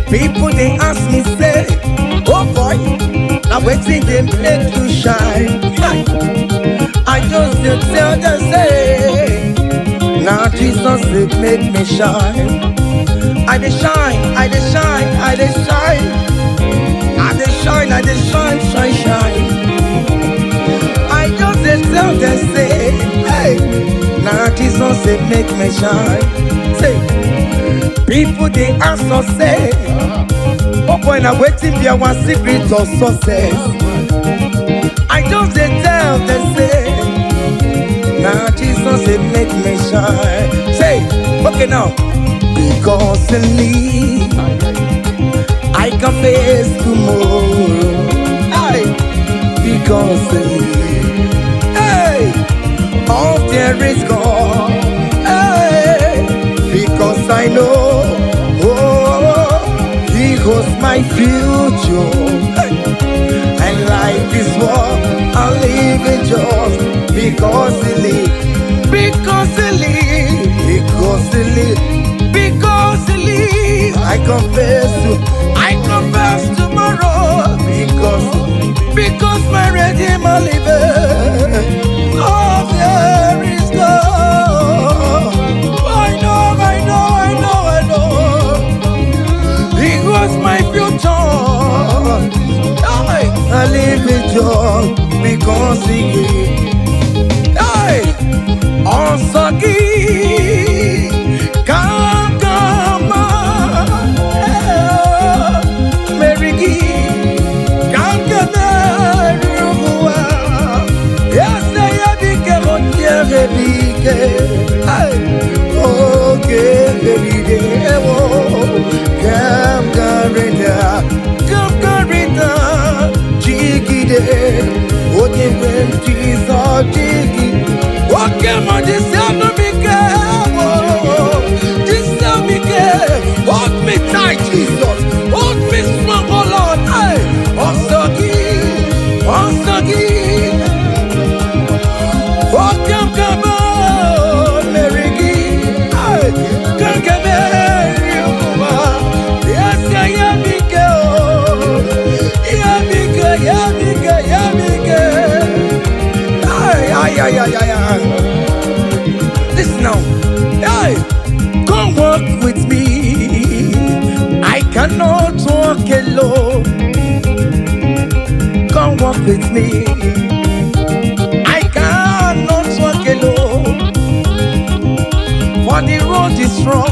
People they ask me say, oh boy, now what's it they make you shine? Hey, I just tell them say, now Jesus it make me shine. I dey shine, I dey shine, I dey shine, I dey shine, I dey shine, shine, shine. I just tell them say, hey, now Jesus it make me shine. Say, people they ask us say, oh boy, now waiting be our secret of success. I just tell them say, now Jesus it make me shine. Say, okay now. Because in me, I can face tomorrow. Hey, because in me, hey, all there is gone. Hey, because I know, oh, He holds my future. Hey, and life is what I live in just because He lives. Because He lives. Because He lives. Because He lives, I confess tomorrow. Because my Redeemer liveth. Oh, there is God. I know. He was my future. I live in joy because He gave. Hey, also give. Come, Mary, come, yes, I became on your okay, come, Garita, Jiggy, what you went to Jiggy, what came on this other hold me tight, Jesus. Hold me strong, oh Lord. Hey, oh, come on, Mary. Hey, come yes, I am big. Hey, yeah. Listen now. Hey, come walk with me. I cannot walk alone. Come walk with me. I cannot walk alone. For the road is strong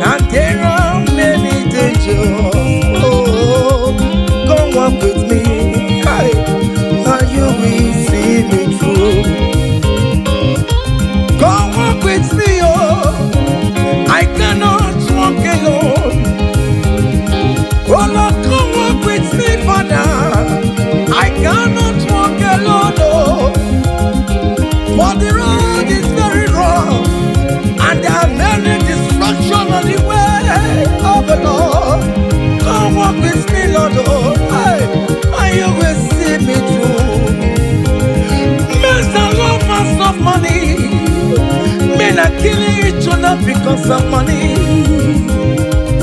and there are many dangers. Oh, come walk with me. Hey, and you will see me through. Come walk with me, oh. I cannot walk alone. Oh Lord, come walk with me, Father. I cannot walk alone, oh. For the road is very rough and there are many distractions on the way. Oh the Lord, come walk with me, Lord, oh. Hey, and you will see me through. Men are lovers of money. Men are killing each other because of money.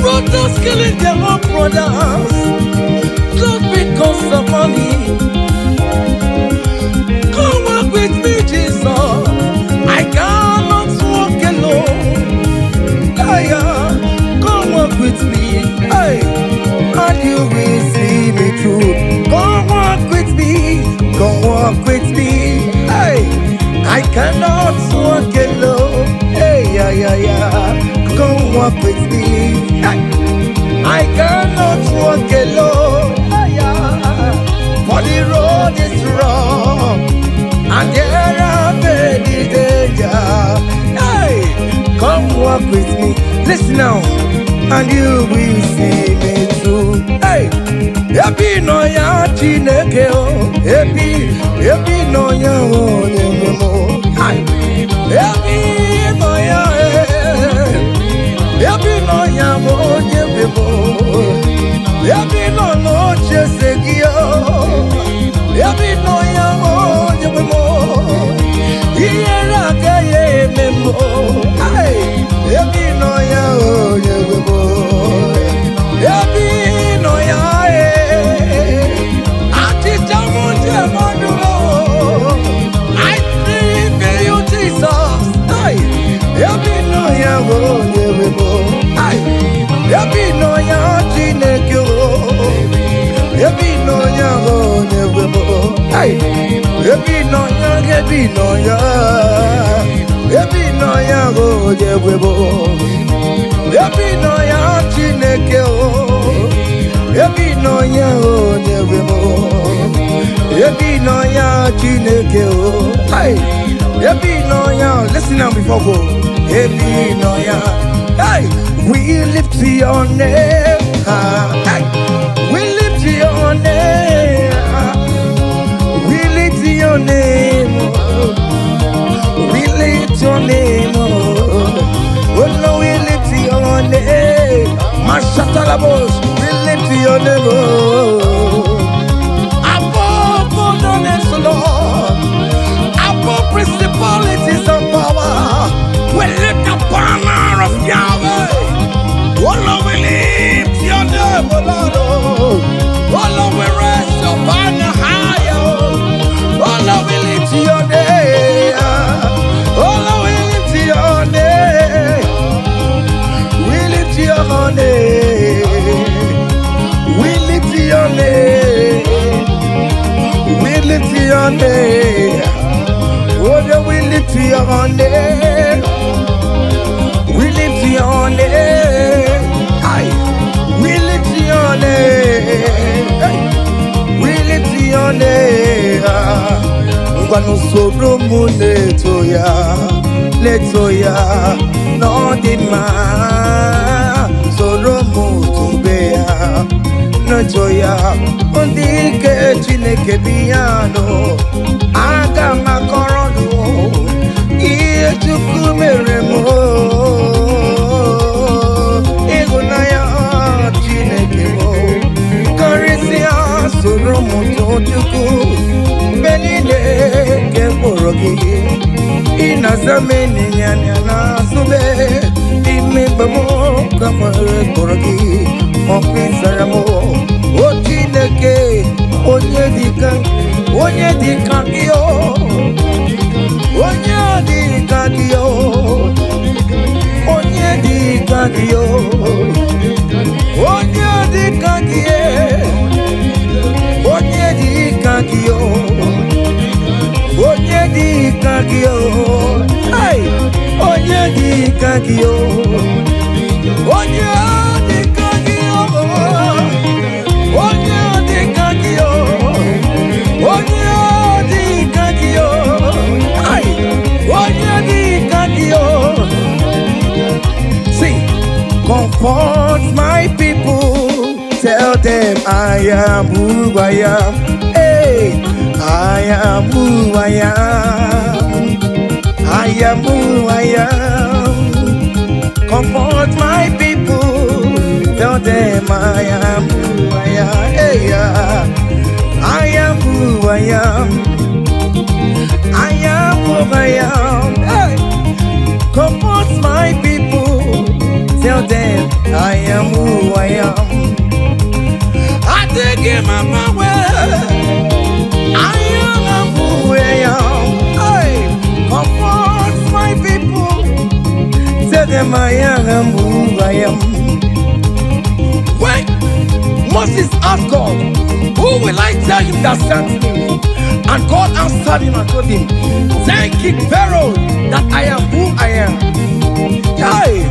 Brothers killing their own brothers just because of money. Come walk with me, Jesus. I cannot walk alone. Yeah, come walk with me. Hey, and you will see me through. Come walk with me. Come walk with me. Hey, I cannot walk alone. Hey, yeah. Come walk with me. Hey, I cannot walk alone. Yeah. For the road is wrong and there are many dangers. Hey, come walk with me. Listen now, and you will see me through. Hey, happy no ya chineke o. Happy no ya o nyemo. Happy no ya happy no ya o nyemo. Happy no chesegio. Happy no ya o nyemo. Hiera gaye memo. Hey, happy no ya o nyemo. Happy no ya I pray you, Jesus. Hey, happy no ya o nyemo. Hey, happy no ya chineke o. Happy no ya o nyemo. Hey, happy no ya happy no ya o nyemo. Happy no ya chineke o. Happy no ya o nyemo. Happy no ya chineke o. Hey, happy no ya. Listen now before go. Happy no ya. Hey, we lift your name. Hey, we lift your name. We lift your name. We lift your name. Oh no, we lift your name. Mashatalabos, we lift your name. Above all the names, Lord. Above principalities and power. We lift the banner of Yahweh. Oh Lord, we lift your name, oh Lord. Oh Lord, we raise your banner higher. Oh Lord, we lift your name. Oh Lord, we lift your name. We lift your name. We lift your name. We lift your name. Oh Lord, we lift your name. We lift your name. Aye. We lift your name. Hey. We lift your name. Ngwanu soro mu letoya, no di ma. Soro mu tubeya, no joya. Ondike chineke biyano, aga makorodo. Iye chukwu mere mo. Ịhụnanya Chineke mo. Karịsịa soro m too Chukwu. Mgbe niile nke mkpụrụ gị. Ị na-aza m enyi ya na-azụbe. Ime mgbe m ka nwere mkpụrụ gị. Ọkụ ịzara m. O Chineke, onye dịka gị o. Onye dikagio, onye dikagio, onye dikagie, onye dikagio, onye dikagio, hey, onye dikagio, onye dikagio, onye dikagio, onye dikagio, hey, onye dikagio. See, comfort my people, tell them I am who I am. Hey, I am who I am. I am who I am. Comfort my people, tell them I am who I am. Hey, I am who I am. I am who I am. Hey, comfort my people, tell them I am who I am. I take him on my way. I am who I am. Hey, comfort my people, tell them I am who I am. When Moses asked God, who will I tell him that sent me? And God answered him and told him, thank King Pharaoh that I am who I am. Hey,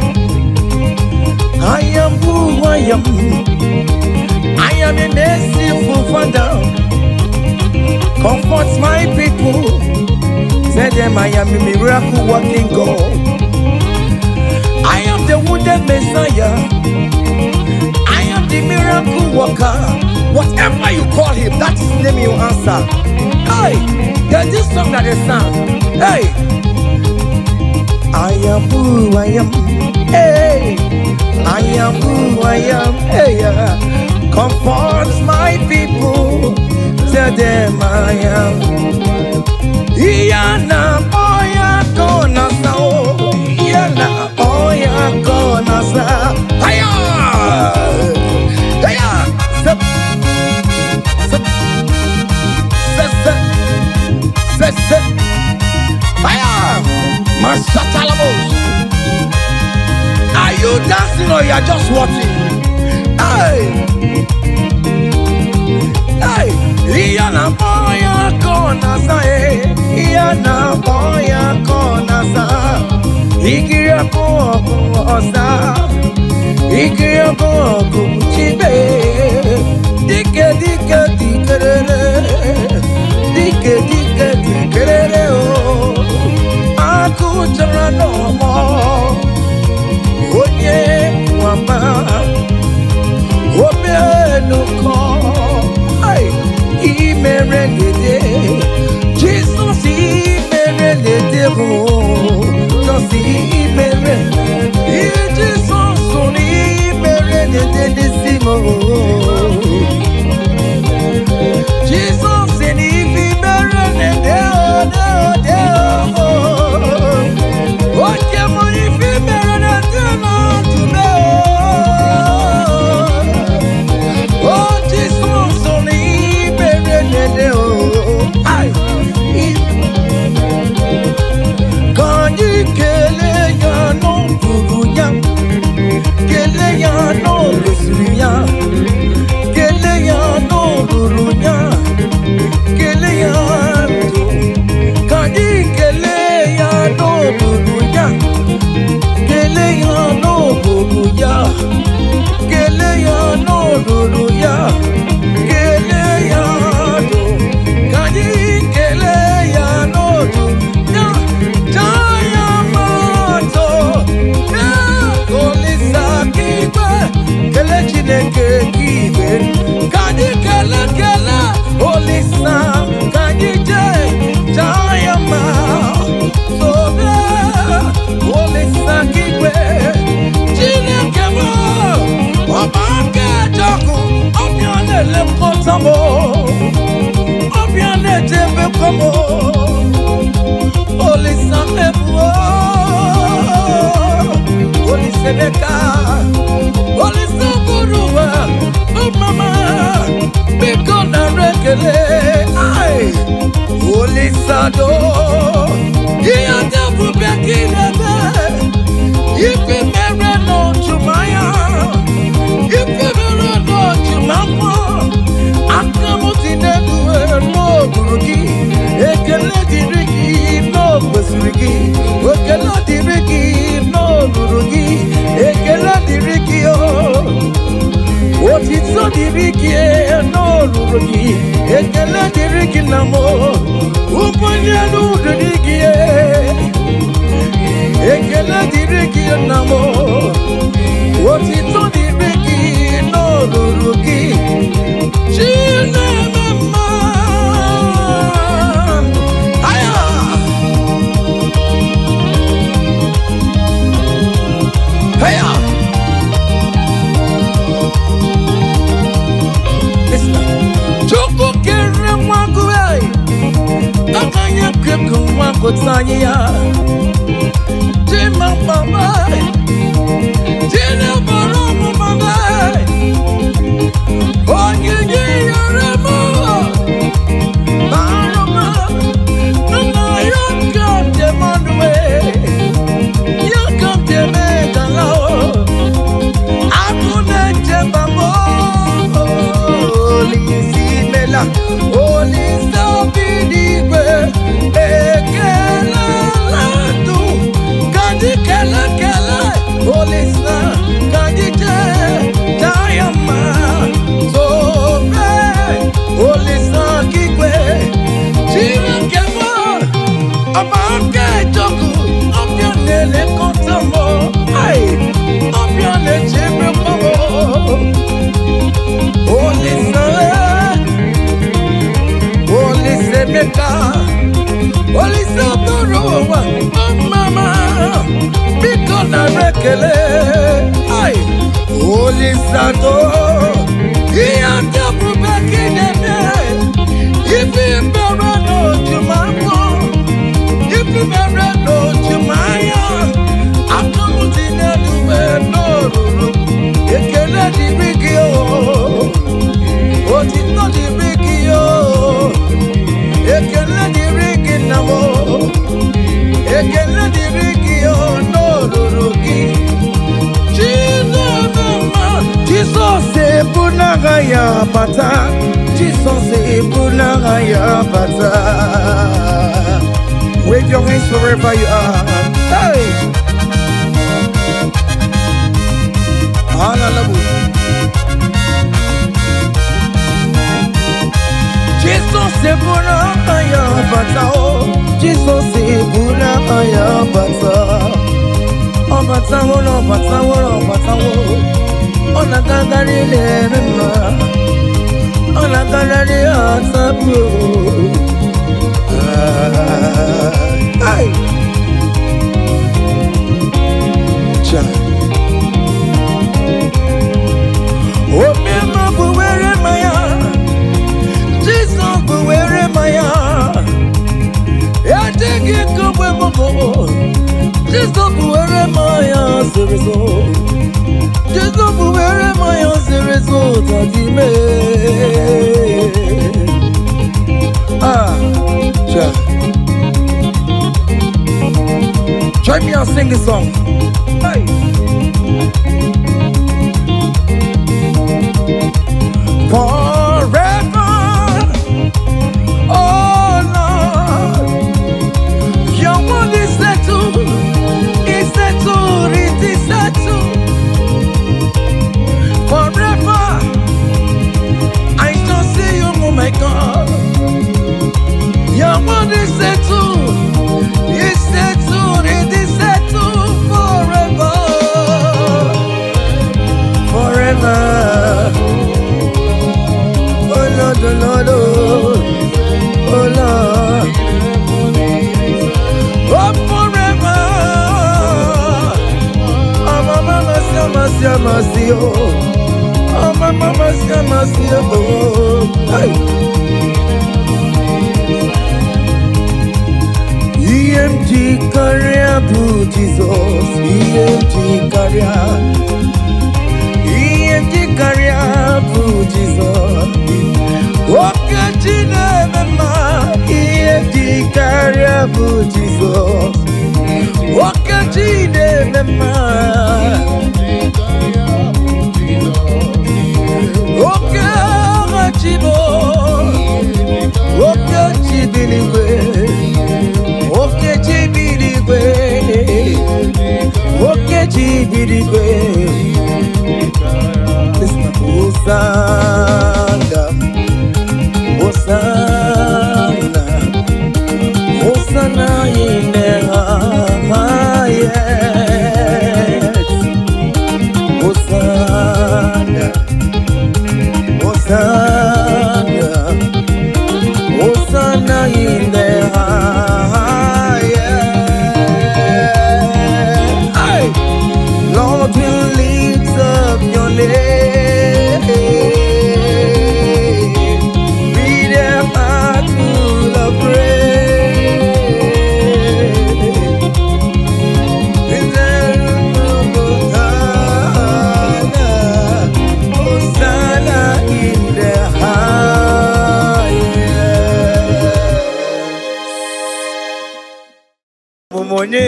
I am who I am. I am a merciful Father. Comfort my people. Tell them I am a miracle working God. I am the wounded Messiah. I am the miracle worker. Whatever you call him, that is the name you answer. Hey, there's this song that they sang. Hey, I am who I am. Hey, I am who I am. Hey, comfort my people. Tell them I am. Iyana oya kona sao. Iyana oya kona sao. Hiya, hiya. Zip, zip, zip, zip, zip. Hiya, Masatalamos. Are you dancing or you are just watching? Hey, hey, Iyana oya kona sao. Iyana oya kona sao. Ikiria koko osa. Ikiria koko chibe. Dike dike dikerere. Dike dike dikerere o. Aku jara no mo. Onye wama. Obe no ko. Ay, imere lede. Jesus imere lede o. Jesus imere. Jesus soni imere lede desimo. Jesus eni imere lede o. Oje mo imere lede na tume o. Oh Jesus soni imere lede o. Ay. Kanyi kele ya no buruya, kele ya no lusuya, kele ya no buruya, kele ya no. Kanyi kele ya no buruya, kele ya no buruya, kele ya no buruya, kele ya no. Kanyi kele ya no buruya. Kele Chineke kibe, kanyi kele kele, Olisa, kanyi je, Jayama, Sobe, Olisa kibe, Chineke mo, Obake Jaku, Obiane le potamo, Obiane jebe komo, Olisa ebuo, Olisa beka. Olisa buruwa, oh mama, biko na rekele, ay. Olisa do, Iya debu bekinebe. Ifi mere no chumaya. Ifi mere no chumako. Akamuti neduwe no buruki. Ekele diriki no besuriki. Ekele diriki no buruki. Ekele diriki o. Otitso diriki no buruki. Ekele diriki namo. Uponye no diriki ekele diriki namo. Otitso diriki no buruki. Chine mama. Aya. Aya. Choko kere mwangu akanya keko mwangu tanya Jima mama Jina boromu mama Onye yoremo Baroma Nana yokam te manwe Yokam te megalao Akune te bamo Lisi mela Olisa bidigwe Ekela latu Kadi kela kela Olisa Kadi je Dayama Sobe Olisa kikwe Chira kemo Amake joku Opianele kontamo Ay Opiane chebe komo Olisa Olisa meka Olisa borowa Mama Biko na rekele Ay Olisa do Iya tabu bekinebe Ifi mbere no jumako Ifi mbere no jumaya Akamuti neduwe no ruru Ekele diriki o Otito diriki o Ekele diriki namo Ekele diriki o no ruruki Chino mama Jesus e punagaya bata Jesus e punagaya bata Wave your hands wherever you are. Hey! Hallelujah. Jesus e punagaya bata Jesus e punagaya bata Batawo, batawo, batawo. Ona gagari le mema. Ona gagari atabu. Ay. Cha. O mema buwere maya. Jesus buwere maya. Ya tegi kubwe moko. Jesus buwere maya serezo. Jesus buwere maya serezo tadime. Ah, cha. Join me and sing this song. Hey. Forever, oh Lord, your word is settled, it is settled. Forever, I shall see you, oh my God. Your word is settled, it is settled forever, forever. Oh Lord, oh Lord, oh Lord, oh forever. Oh mama, mercy, oh mama, mercy, oh. EMG career, blue Jesus, EMG career, EMG career, blue Jesus. Okay, China, mama, EMG career, bụ Jizọs nwoke chi na-eme mma nwoke agha chi bụ nwoke chi bi n'igwe nwoke chi bi n'igwe nwoke chi bi n'igwe Hosanna Hosanna Hosanna in the highest Hosanna Hosanna Hosanna in the highest Hey! Lord will lift up your name Abụmonye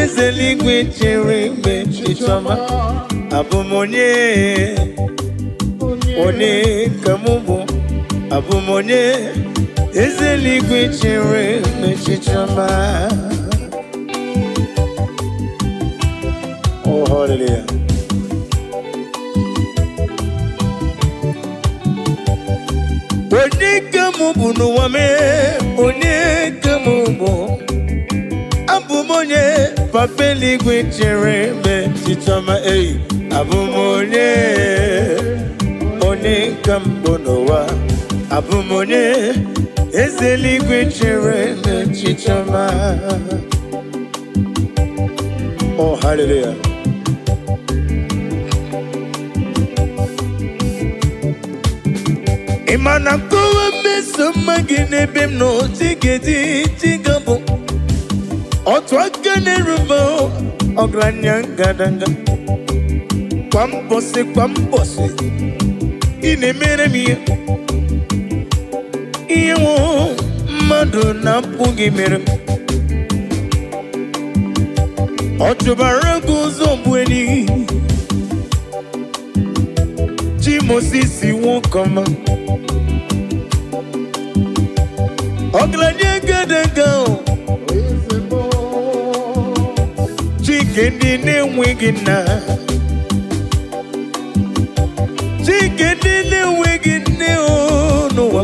ezeligwe chere mgbe chichọma abụmonye onye ka mụ bụ abụmonye ezeligwe chere mgbe chichọma Oh hallelujah onye ka mụ bụ n'ụwa mee onye ka mụ bụ Abụmonye papa eluigwe chere mgbe chichọma eyi abụmonye onye ka mbụ n'ụwa abụmonye eze eluigwe chere mgbe chichọma Oh hallelujah ịma na nkọwa mmeso mma gị n'ebe m nọ tigedi tigabụ Otu aka na-erume ọgaranya ngadanga kwa mbọsị ị na-emere m ihe nwụ mmadụ na-apụghị mere m ọ chụbara gị ụzọ bụ enyi chi Moses nwoke ọma ọgaranya ngadanga Chike ndị na-enweghị nna Chike ndị na-enweghị nne n'ụwa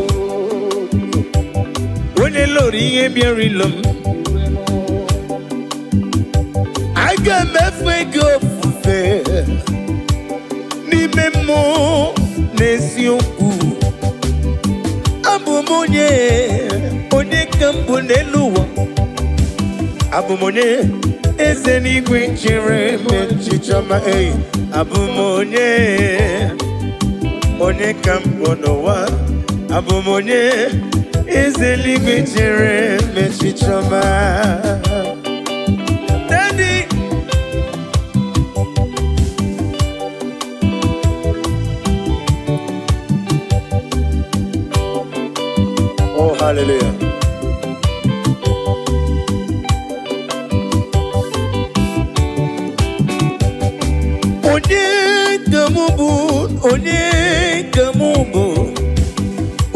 onye lụrụ ihe bịara ilo m aga m efe gị ofufe n'ime mmụọ na eziokwu abụ m onye ka mbụ n'elu ụwa abụ m onye eze n'igwe chere mgbe chichọma eyi abụmonye onye ka mbụ n'ụwa abụmonye eze n'igwe chere mgbe chichọma Daddy Oh hallelujah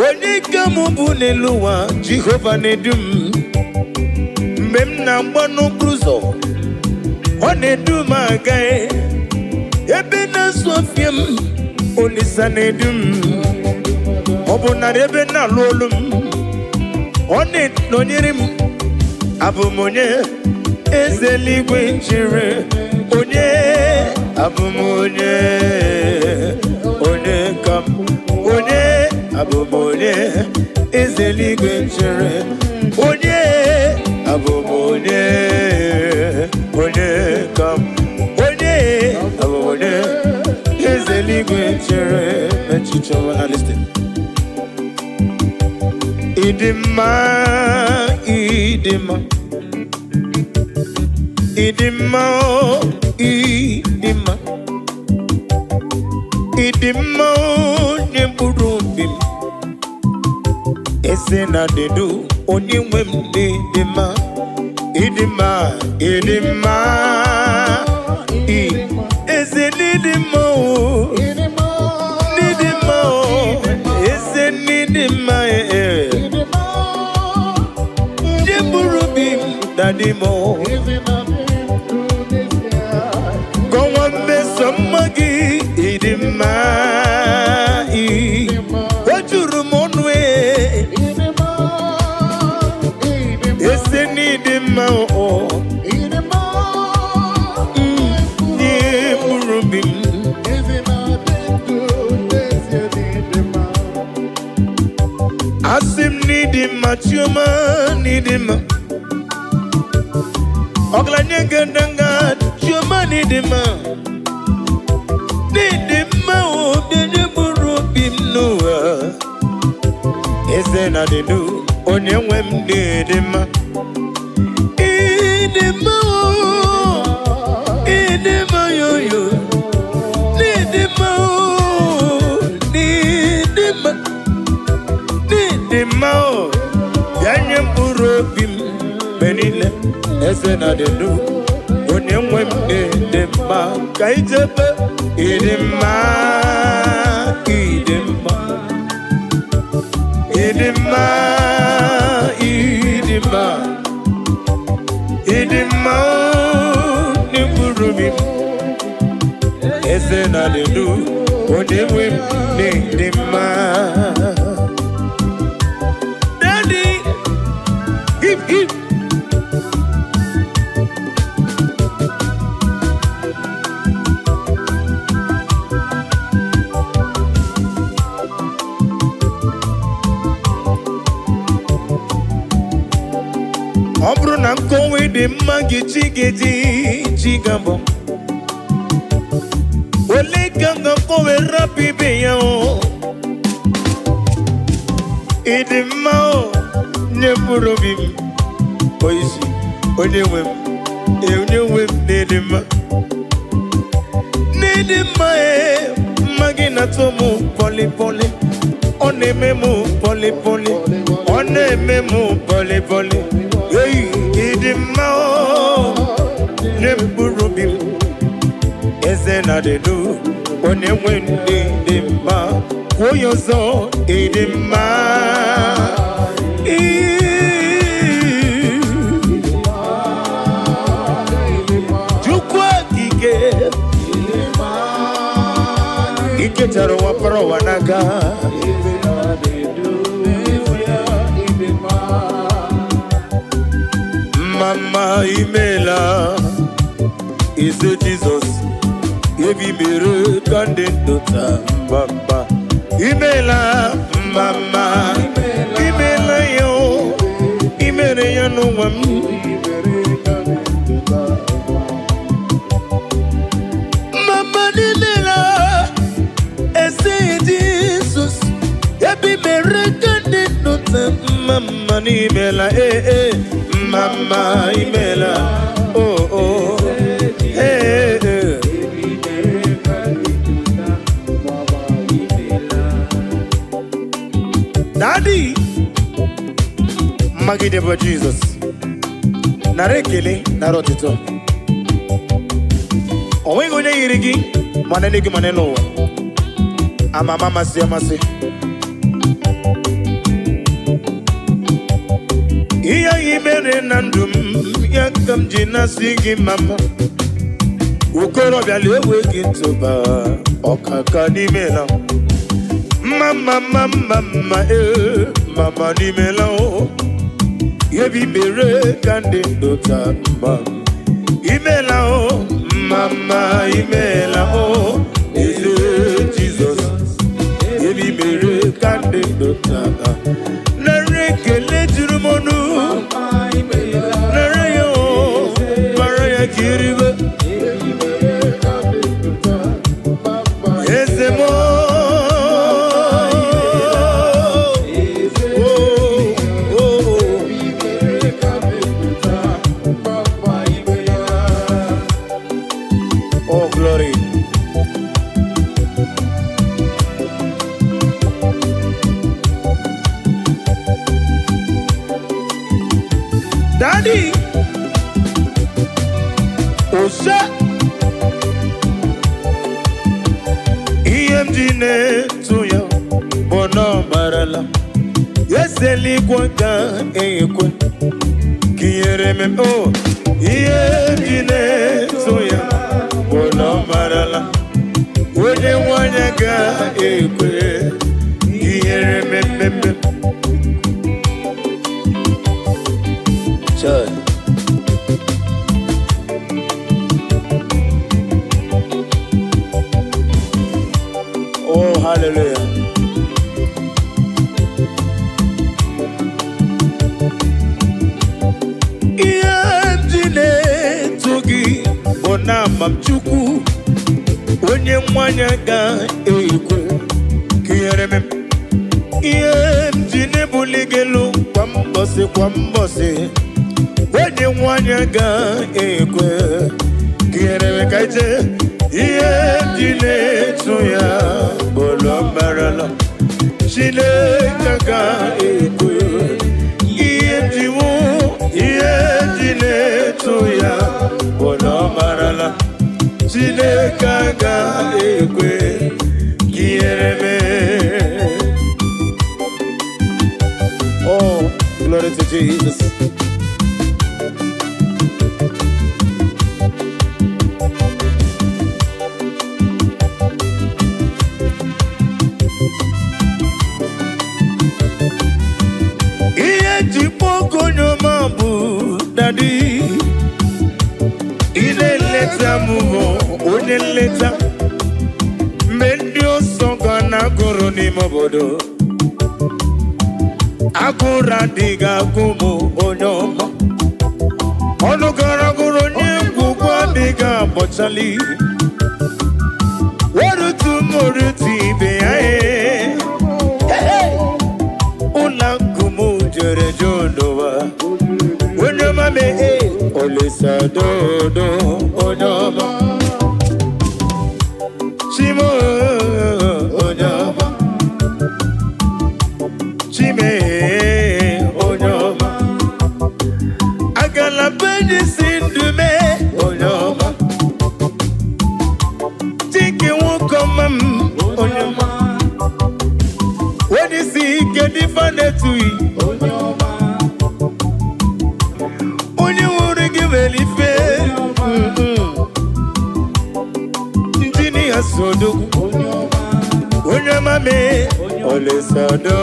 onye ka mụ bụ n'elu ụwa Jehova na-edu m mgbe m na-agba n'okporo ụzọ ọ na-edu m aga ebe na-asụ ọfịa m Olisa na-edu m ọ bụ narị ebe na-alụ olu m ọ na-enọnyere m abụmonye eze eluigwe chere onye abụmonye onye ka m onye abụmonye eze eluigwe chere onye abụmonye onye ka m onye abụmonye eze eluigwe chere echiche ọma na listen Idima Idima Idima Idima Idima Nyemburubim Ese na dedu onye nwe m Idima Idima, Idima, is it Idimo? Idimo, is it Idima? Jeburubim, Dadimo. Go on, miss some muggy, Idima. What you rumon way? Is it Idima? Asim need him, Machuma need him. Oglanyanga, Chuma need him. Need him, did you burrow him? No, is there not a new on your wem need him? Need him, yo, need him, Mao, Yanyam Urobim, Benile, Esena de Du, Unyam Wem de Ma, Kaijaba, Idima, Idima, Idima, Idima, Idima, Nimurubim, Esena de Du, Unyam Wem de Ma. Obruna kowe de magi chigabo. Ole kanga kowe rapi beyo. Idimao nyepurobim. Oisi onyewem nedima. Nedima magina tomu poli. Onememu poli. Onememu poli. Hey, Idimao, Nemburubim, Ezena de Du, Onewendi Dima, Oyozo, Idima, Jukwa Kike, Iketaro Waparo Wanaga. Mama Imela is a Jesus. Evi mere kandidata Baba Imela, Mama Imela yo Imere ya no wam. Mama Imela is a Jesus. Evi mere kandidata Mama Imela Mama Imela, oh, hey. Daddy, Maggie Debo Jesus, Narekele, Narotito. Owengo ne irigi, manenigi maneno. Amama siamasi. Iya imere nandum yakam jina sigi mama. Ukoro byalewe kintoba okaka ni mela. Mama mama ni mela o. Yebi bere kande dota mama. Imela o mama imela o. Jesus. Yebi bere kande dota. Narekele jurumonu. Nareyo maraya kiriba. Ezemo. Oh glory. Daddy, Osha Iyemjine tuya Bono marala Yeseli kwanga ekwe Kiyere mem oh Iyemjine tuya Bono marala Wone wanyaga ekwe Kiyere mem Church. Oh, hallelujah. Iyemjine tugi bona mamchuku onye mwanya ga ekwe kiyereme Iyemjine buligelu kwa mbosi onye mwanya ga ekwe kiyereme kaije Iyemjine tuya bolo marala Chineke ga ekwe Iyemjine tuya bolo marala Chineke ga ekwe kiyereme. Oh, glory to Jesus. Daddy, ineleta mumo, uneleta mendio songa na goro ni mobodo akura diga kumu onyoma onogara goro ni gugwa diga bochali warutu moruti beae ula kumu jere jondowa Onyoma me olisa dodo onyoma Chimo onyoma Chime onyoma Agala beji sindume onyoma Tiki wukomam onyoma When you see get different to you onyoma Sodo Onyoma me Ole sodo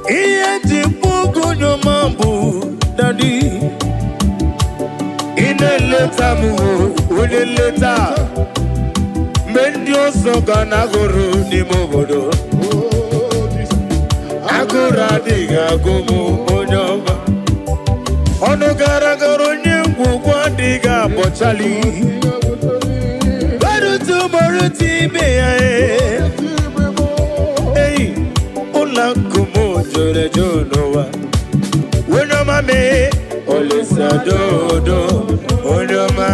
Iye pugo nyoma bu Daddy Ine leta mu Ule leta Mendio soga na goro ni mobodo Agura diga gumu onyoma Ono gara goro nyungu kwa diga bochali Barutu moruti beya Hey, ula kumu jore jonowa Onyoma me, olisa dodo Onyoma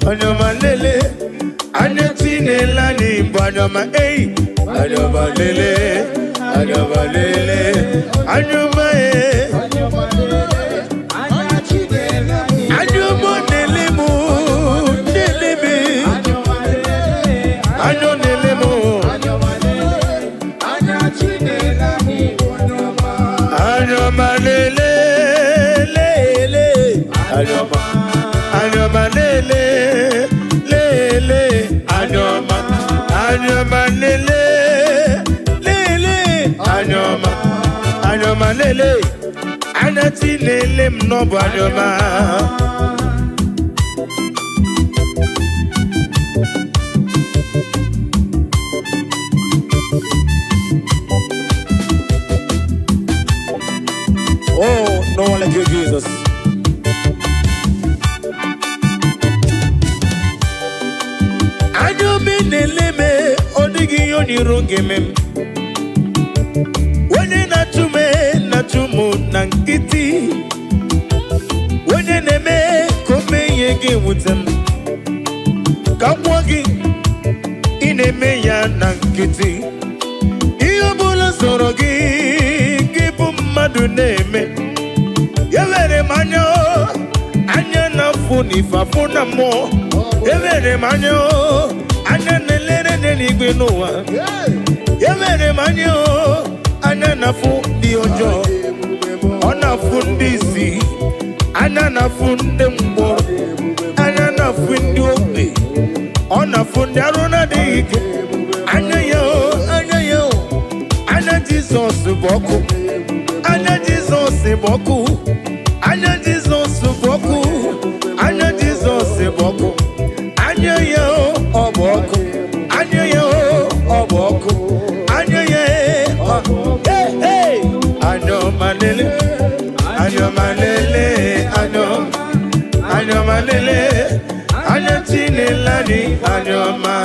Anyomanele, anyotinela ni banyoma, eh, anyomanele, anyoma, anyomanele mu, delebe, Anyoma lele, lele, anyoma, anyoma lele, lele, anyoma, anyoma lele, anati lele mnobo anyoma. Oh, no one like you, Jesus. Neleme odigi yoni rongeme wene natumu nankiti wene neme kome yege wutem kamwagi ineme ya nankiti iyo bula sorogi gibu madu neme yewere manyo anya nafuni fafuna mo yewere manyo anya nelere n'eluigwe n'ụwa yemere manyo anya nafu ndị ọjọọ ọ nafu ndị isi anya nafu ndị mgbọrọ anya nafu ndị ogbe ọ nafu ndị arụ na-adịghị ike anya ya anya Jizọs bụ ọkụ anya Jizọs bụ ọkụ anya Jizọs bụ ọkụ anya Jizọs bụ ọkụ anya ya ọ bụ ọkụ anya ya ọ bụ ọkụ anya ya anyoma lele anyoma lele anyoma lele anya Chinelani anyoma.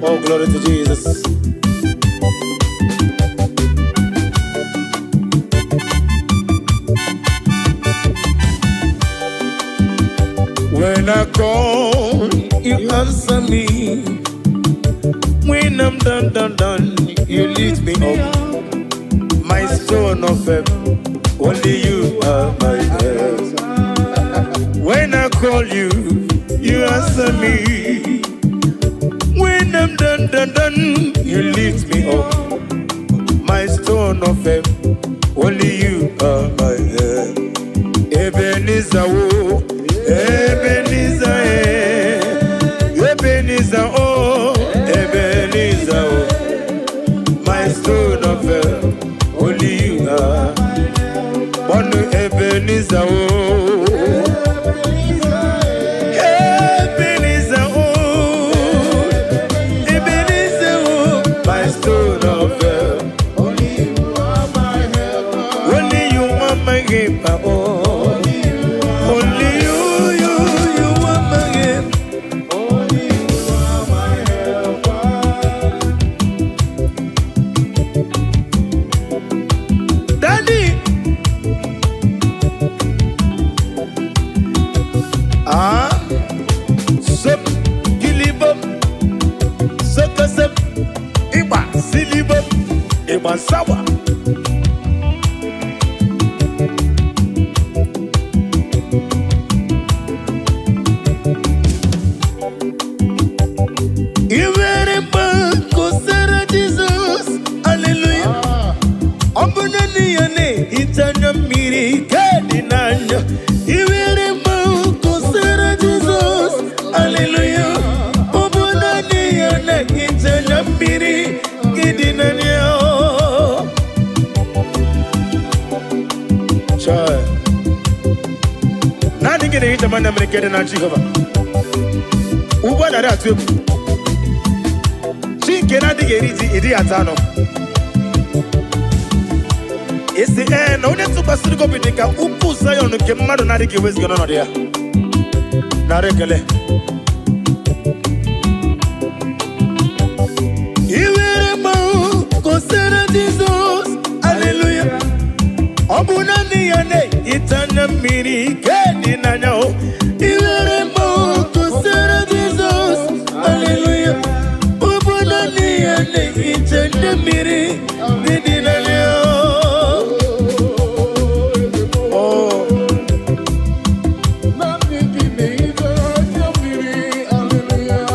Oh, glory to Jesus. When I call, you answer me. When I'm done, you lift me up. My stone of faith, only you are my help. When I call you, you answer me. When I'm done, you lift me up. My stone of faith, only you are my help. Ebenezer, Ebenezer, Ebenezer, oh, Ebenezer, oh, my stone of help, only you are. One Ebenezer, oh, Ebenezer, oh, Ebenezer, oh, my stone of help, only you are my help, only you are my help, oh. Sawa Ivere banko sera Jesus hallelujah Ambunani yane itanya miri kadi nanya Ivere banko sera Jesus hallelujah Ambunani yane itanya miri kadi nanya Nani gede hita mana mrekede na Jehova Uba na ratu Chinke na dige iri atano Isi na une tuba siriko bidika uku sayo nuke mmadu na dige wezi gano dia Na rekele Iwere mau kosera Jesus Hallelujah Obunani yane itana miri kedi nanyao Iwere mo kusera Jesus Hallelujah Obunani yane itana miri kedi nanyao Oh Nani kine itana miri Hallelujah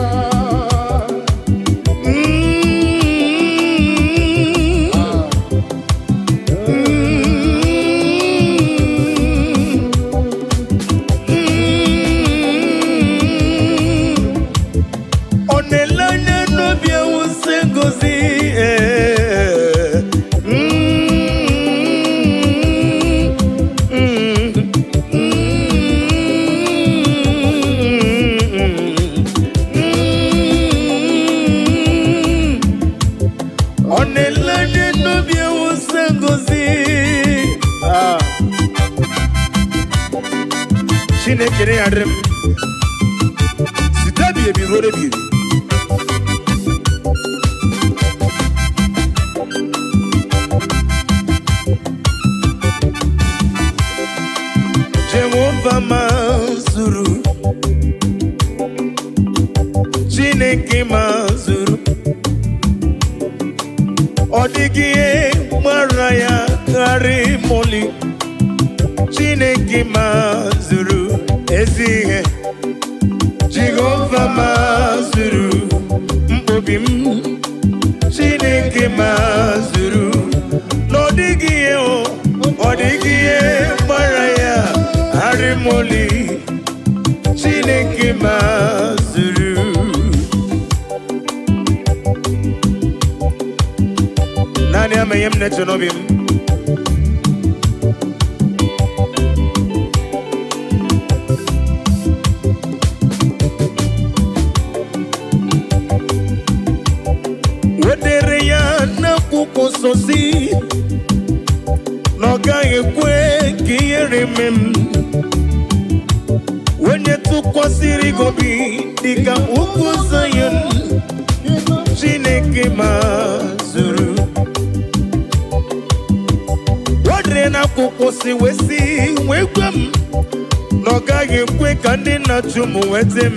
Chineke adrem sitabi ebi rore bi Jehovah mazuru Chineke mazuru Odigie maraya karimoli Chineke mazuru ezihe Jehovah mazuru mbobim Chineke mazuru Nodigie odigie maraya karimoli Chineke mazuru Nani amayem netonobim Wedere ya na kukososi Noga yekwe kiyere mem Wenye tukwasiri gobi Dika ukuzayon Chineke mazuru Wadre na kukosi wesi Wekwem Noga yekwe kandi na chumu wetem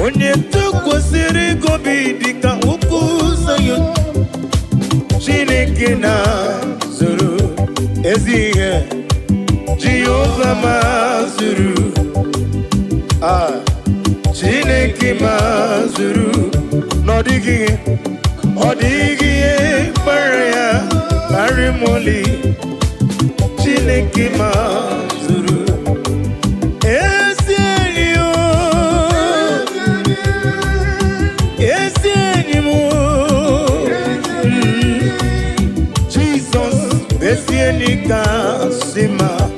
Onye tukwasiri gobi Dika ukuzayon Chineke na zuru Ezihe Jehovah mazuru Chineke mazuru Nodigie Odigie Baraya Arimoli Chineke mazuru Ezienio Ezienimo Jesus Ezienika Sima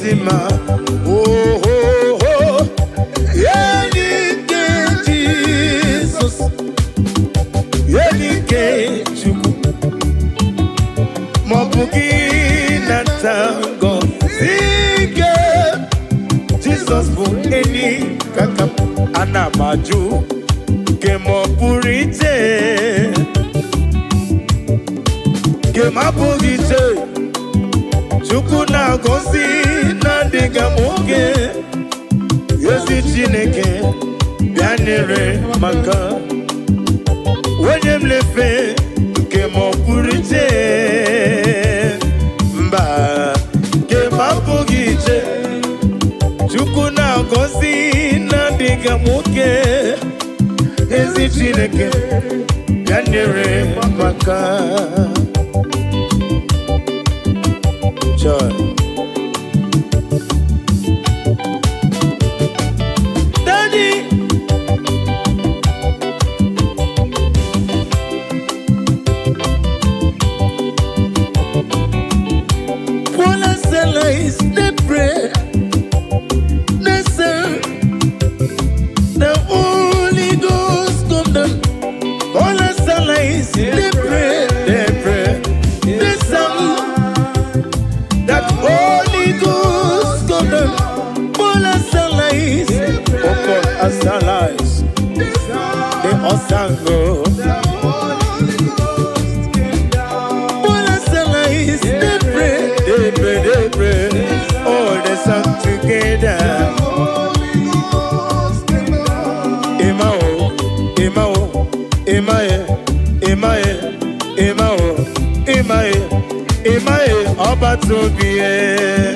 Sima oh oh oh Yenike Jesus Yenike Chuku Mobugi Natango Sige Jesus for any kakap Anamaju Kemopurite Kemapurite Chukuna gosi na diga moge Yesi Chineke Bianere maka Wenyem lefe Kemo purite Mba Kema pugite Chukuna gosi na diga moge Yesi Chineke Bianere maka Joy. Daddy, Paula Sela is the prayer. The Holy Ghost come down. Paula Sela is the prayer. The song. Holy Ghost come down, Bola Salais, Okol Asalais, the Osango. Bola Salais, they pray, all the song together. Emao, Emae, Oba Tobie.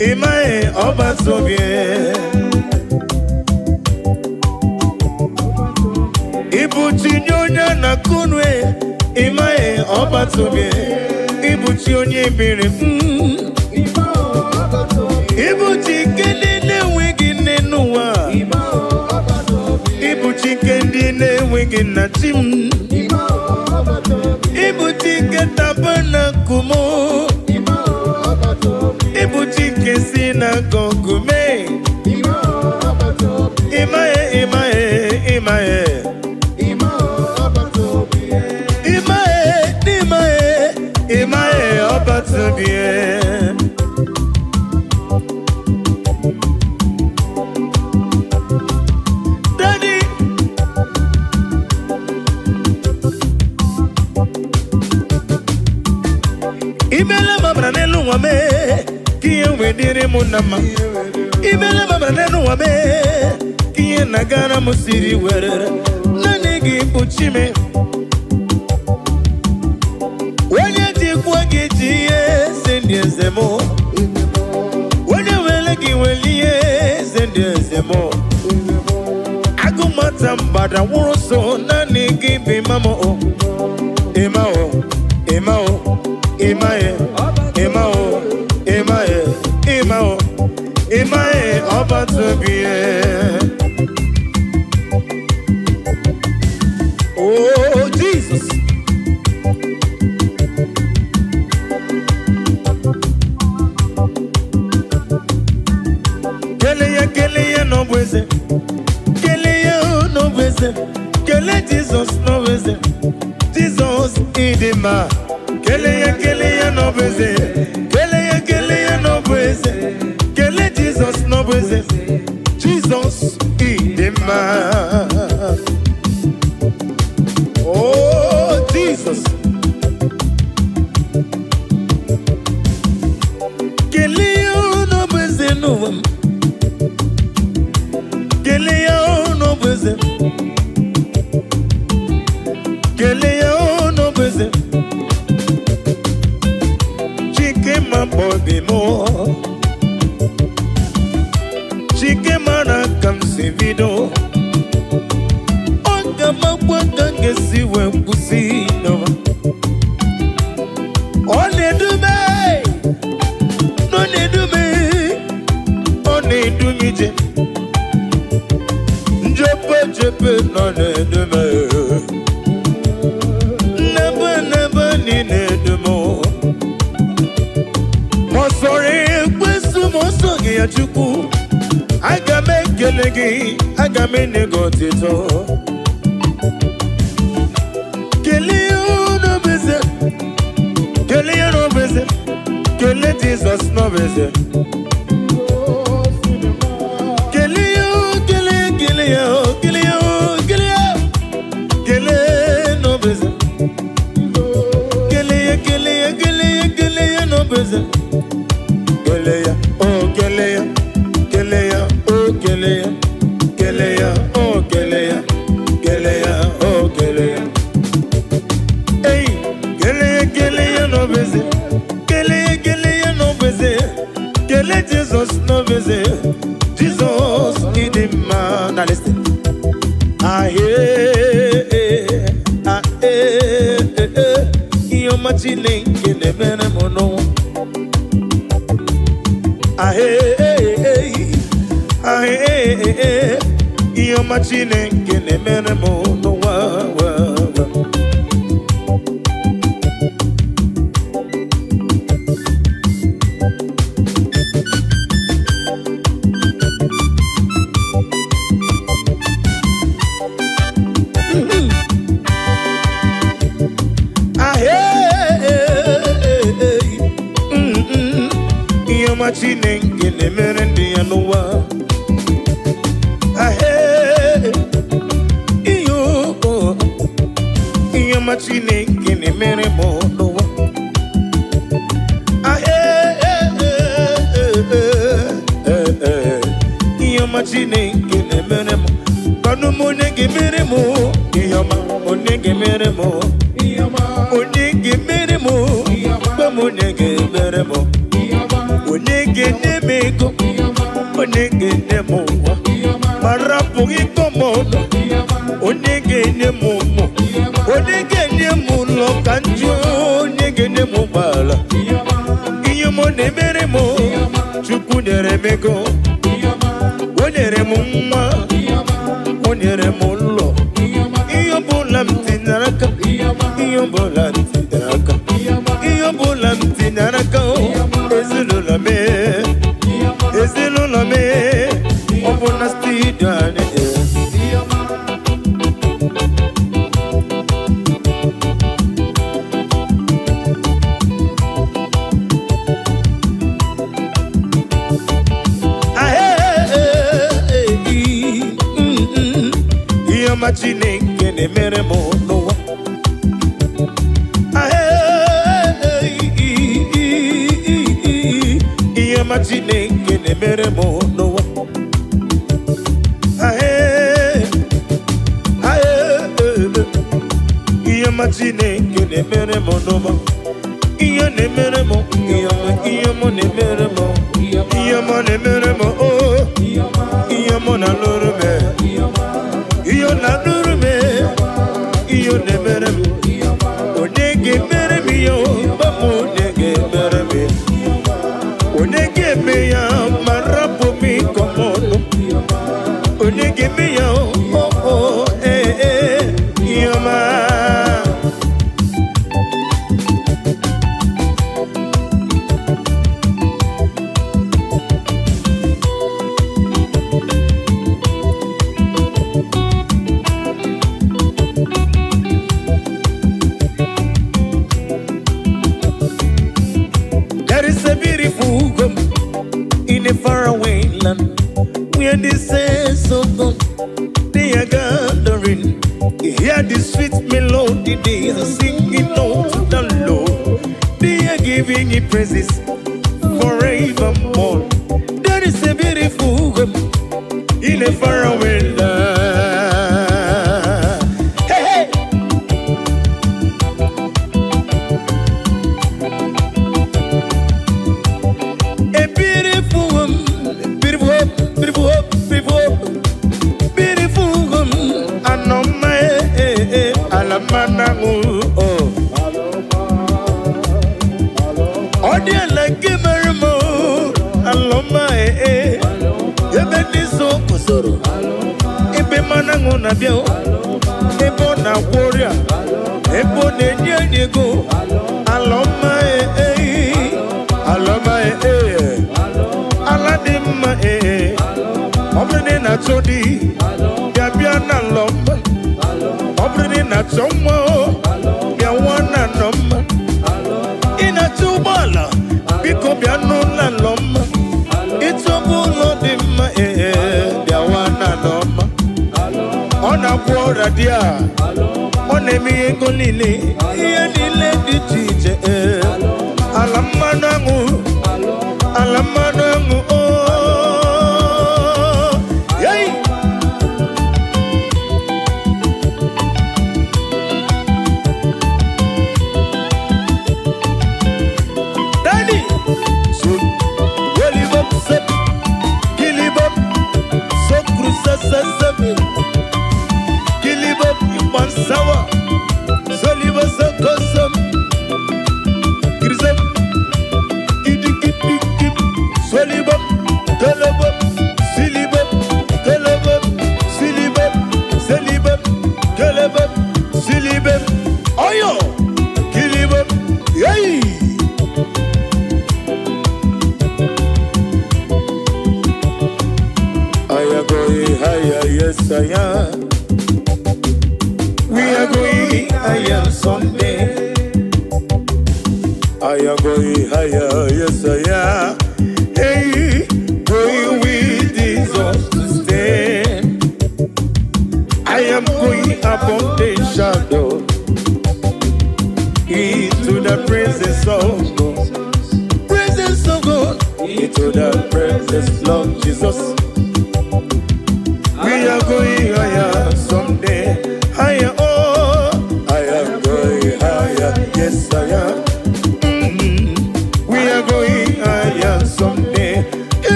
Emae, Oba Tobie. Ibutinyonya na kunwe Imae Oba Tobie Ibutinyonya bere Kendi ne wigi na tim Ibuti ke tabana kumo Ibuti ke sina gogume Imae, imae, imae Imae, imae, imae obatobie Imele mabra nelu wame Kiye wedire munama Imele mabra nelu wame Kiye nagara musiri werere Nanigi uchime Wenye jikwa gijiye Zendye zemo Wenye welegi weliye Zendye zemo Agumata mbada wuroso Nanigi bimamo Imao Imao Imae, Imao, Imae, Imao, Imae, Obatobie. Oh, Jesus. Keleya no bweze. Keleya no bweze. Kele Jesus no bweze. Jesus idima. Keleya no bweze. Keleya no bweze. Kele Jesus no bweze. Jesus idima. Oh, Jesus. Keleya no bweze no. Keleya no bweze. Keleya no bweze. Chikema bobi mo. Chikema na kamsivido. Onga mabwanga ngesi wempusi no. One dume. No ne dume. One dumije. Jepe no ne dume. Never ni ne dumo. Mosore kwesu mosoge ya chuku. Agame kelegi, agame negotito. Keleyo no beze. Keleyo no beze. Kele Jesus no beze. Keleyo, keleyo, keleyo, keleyo. Kele no beze. Keleya no beze. Keleya, oh Keleya, Keleya, oh Keleya, Keleya, oh Keleya, Keleya, oh Keleya. Hey, Keleya no beze. Keleya no beze. Kele Jesus no beze. Jesus in the man. Now listen. Ah Iyo machine kene bene mono. Iyo machine kene bene mono wa. Machine ngene merendi anuwa. Iyo machine ngene mere monuwa. Iyo machine ngene mere mo. Kanu monege mere mo. Iyo ma monege mere mo. Iyo ma monege mere mo. Ba monege mere mo. Onege nemego, onege nemo, marapugi komodo, onege nemomo, onege nemulo kanjo, onege nemubala, iyomo nemeremo, chuku neremego, onere mumma, onere mulo.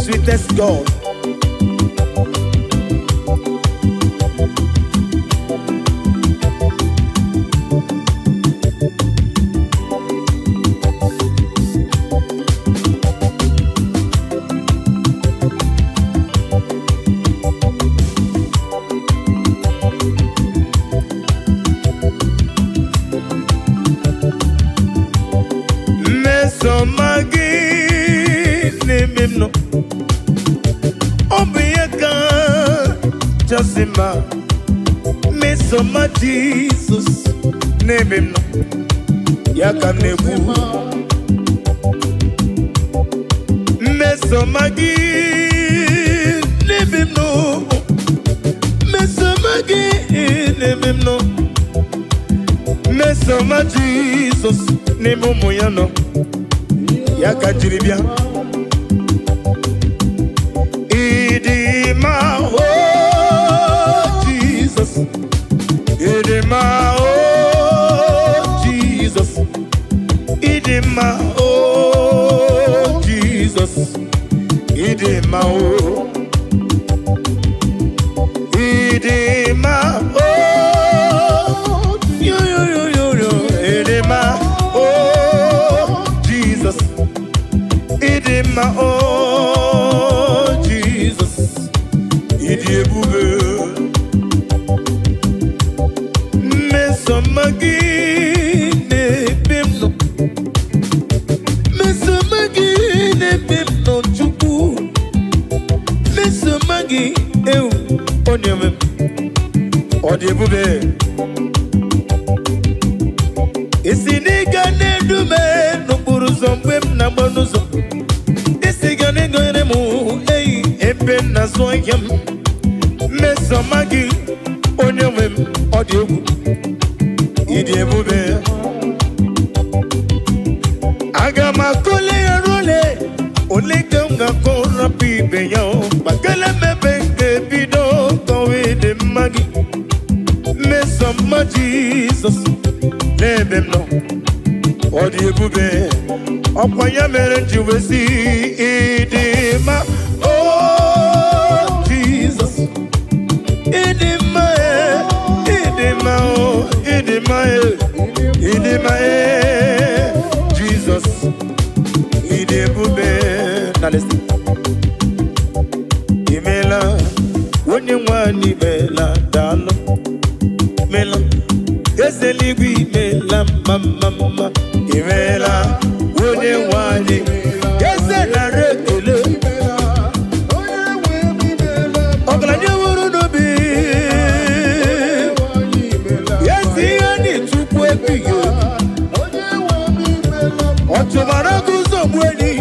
sweetest God. Jasima, Mesoma Jesus, name him no, Yakanebu, Mesomagi, name him no, Mesomagi, name him no, Mesoma Jesus, name Moyano, Yakajiribia, Idima. Idima, oh Jesus, Idima, oh Jesus, Idima, oh Idima, oh yo, Idima, oh Jesus, Idima, oh Jesus, Idibube. Isiniga nedume nukuru zombe na bonuzo. Isigane goyene mu ebe na zoyam. Mesomagi onyomem odiebu idebube. Agama kole role olega nga kora pibe yo. Bakele mebe bido kowe de magi. Mesoma Jesus, name him no. Odibube, Opaya Merenji Wesi, Idima, oh Jesus, Idima, Idima, Idima, Jesus, Idibube. Now listen. Imela, when you want Imela, Dalo. Mela, Yeseligui Mela, Mama, Imela, Wode Wadi, Yesena Rekele, Oglanya Wurunobi, Yesi Ani Tukwepi, Otubaraku Zomweni,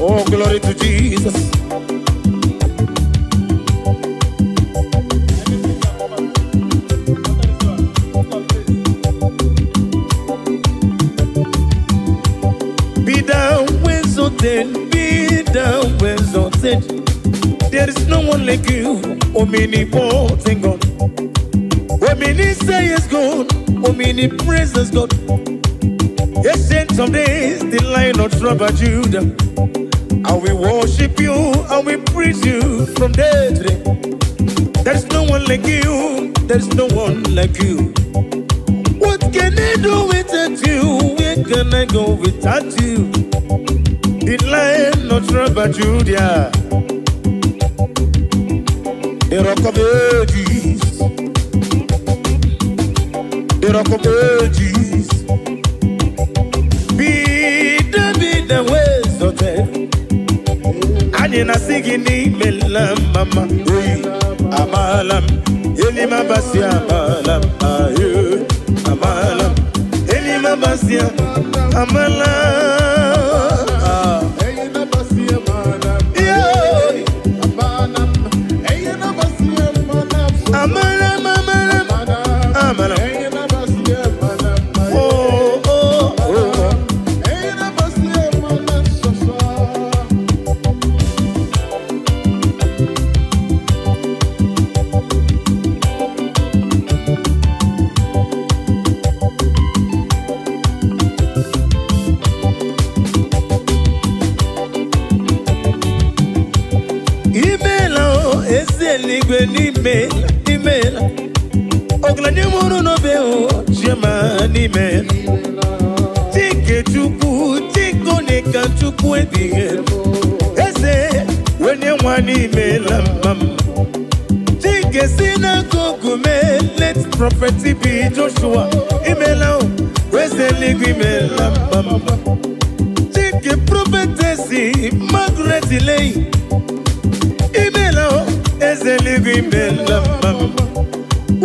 oh, glory to Jesus. Be down when exalted, be down when exalted. There is no one like you, omnipotent God. Omni say is God, omni praises God. Ancient of days, the Lion of tribe of Judah. And we worship you, and we praise you from day to day. There's no one like you, there's no one like you. What can I do without you? Where can I go without you? The Lion of tribe of Judah, the Rock of Ages, the Rock of Ages. Be the ways of it. Anina sigini melam mama, amalam, elima basi amalam, ayo, amalam, elima basi amalam. n'igwe n'imela ọgaranya mụrụ n'obe chioma n'imela Chike Chukwu Chike onye ka Chukwu ebighị eze onye nwa n'imela mama Chike si n'akụkụ mee let prophet be Joshua imela eze eluigwe imela mama Chike prophetesi Margaret Lay imela eze eluigwe imela mama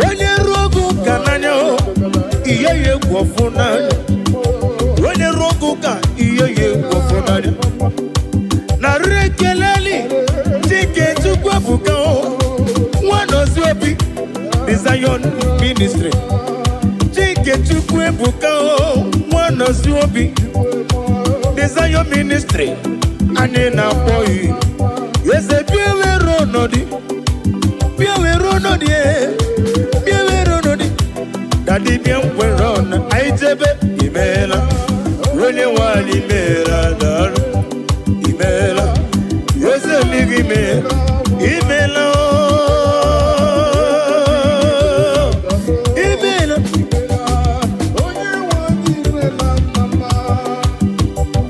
onye rogu ka n'anya ihe ya egwu ọfụ n'anya onye rogu ka ihe ya egwu ọfụ n'anya na rekeleli Chike Chukwu ebuka Wazobia the Zion ministry Chike Chukwu ebuka Wazobia the Zion ministry anyị na-akpọ eze biewere ọnọdụ Daddy bịa nwere ọnụ anyị jebe imela onye nwanyị imela dara imela eze eluigwe imela imela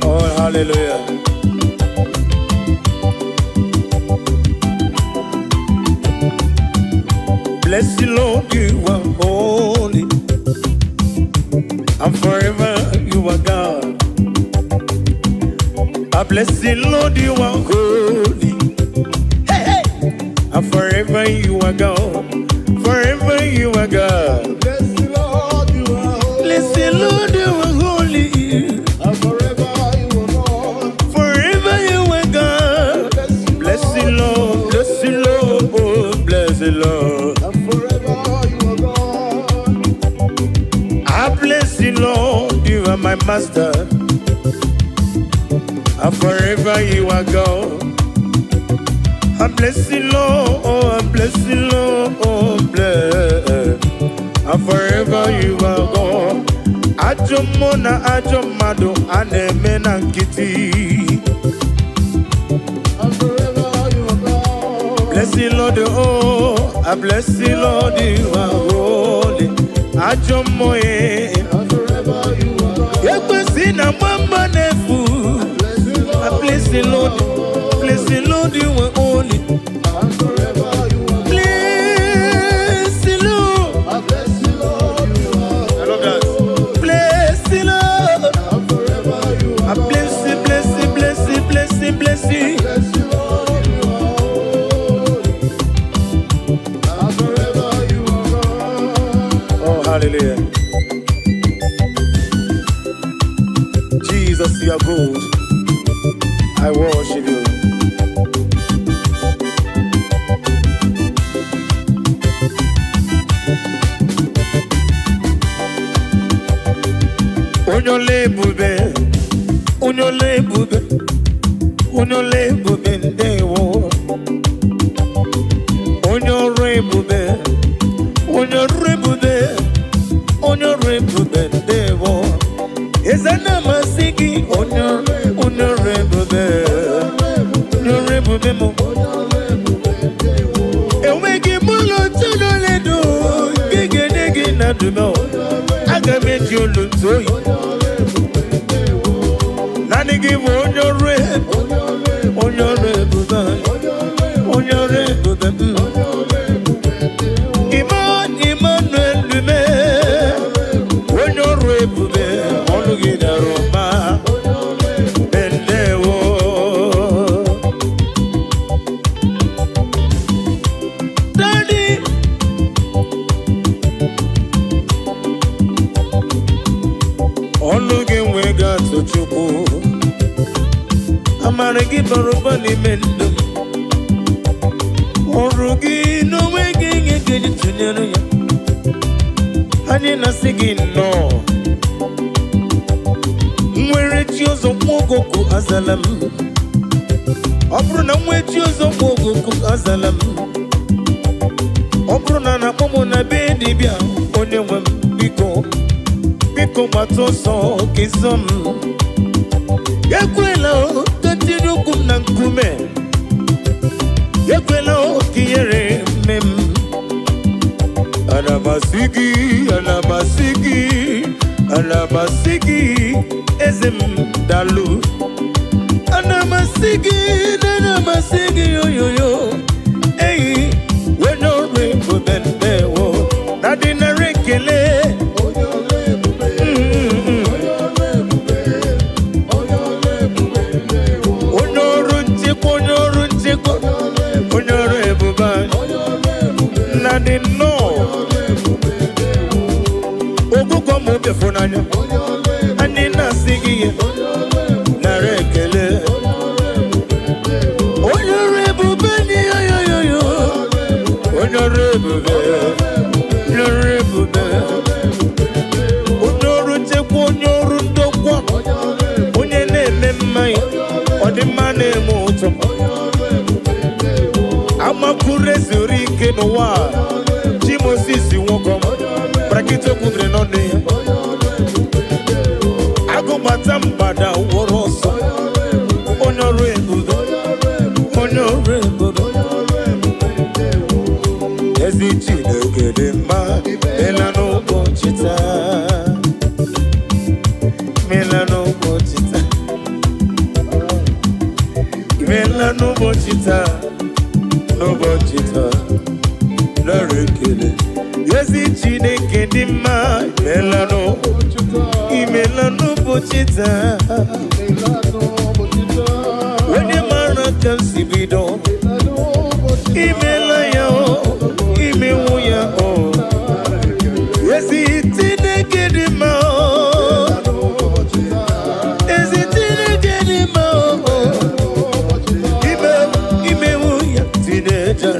oh hallelujah bless the Lord you are holy and forever you are God. I bless the Lord, you are holy. Hey, hey. And forever you are God. Forever you are God. Bless the Lord, you are holy. Bless the Lord, you are holy. And forever you are God. Forever you are God. Bless the Lord, bless the Lord, oh, bless the Lord. And forever you are God. I bless the Lord, you are my master. And forever you are God. I bless the Lord, oh, I bless the Lord, oh, bless. And forever you are God. Ajomona, Ajomado, Anemena Kitty. And forever you are God. Bless the Lord, oh, I bless the Lord, you are holy. Ajomoye. And forever you are God. Yekwesina mama nefu. I bless the Lord, you are holy. And forever you are God. Bless the Lord. I bless the Lord, you are I love that. Bless the Lord. and forever you I are God. bless you, bless you, bless you, bless you, bless you. Bless the Lord, you are holy. And forever you are God. Oh, hallelujah. Jesus, you are good. I worship you. Unyole bube, unyole bube, unyole bube ndewo. Unyore bube, unyore bube, unyore bube ndewo. Ezana masiki, unyore bube, unyore bube mo. Ewegi mulo tunole do, gege nege na dumo. Agameji olutoyi. Nani give unyore bube, unyore bube. Emmanuel lume, unyore bube, onugida roma, bendewo. Daddy, onugi wega tochukwu, amaragi baruba ni mendum. Orugi no wege ngege tunyere ya. Anyị na-asị gị nnọọ. Nwere chi ọzọ mwogoku azala m. Ọ bụrụ na nwe chi ọzọ mwogoku azala m. Ọ bụrụ na na-akpọ m na be dibịa onye nwe m biko gbata ọsọ ka ịzọ m. Ekwela ka tinye ụkwụ m na nkume. Ekwela ka ihere m Anamasigi, ezem dalu. Anamasigi, yo. Hey, we no rainbow bende wo. Nadina rekele. Nadino. Ogugo mo be fonanya. Anina sigi na rekele. Onyorebe beni yo. Onyorebe onyoru chekwa onyoru ndokwa. Onye na-eme mmanya ọdịmma na-eme ụtọ. Amakure zuru ike n'ụwa. Jimosisi nwokom brakito kudre n'ọnụ ya. Agụbata mgbada wọrọ ọsọ. Onye ọrụ ebudo. Ezi Chineke dị mma. Mela n'ụbọchị taa. Mela n'ụbọchị taa. N'ụbọchị taa. Lọrọ ekele. Ezi Chineke dị mma. Imela n'ụbọchị taa. Onye mara ka m si bido. Imela ya o. Imewu ya o. Ezi Chineke dị mma o. Ezi Chineke dị mma o. Imewu ya Chineke.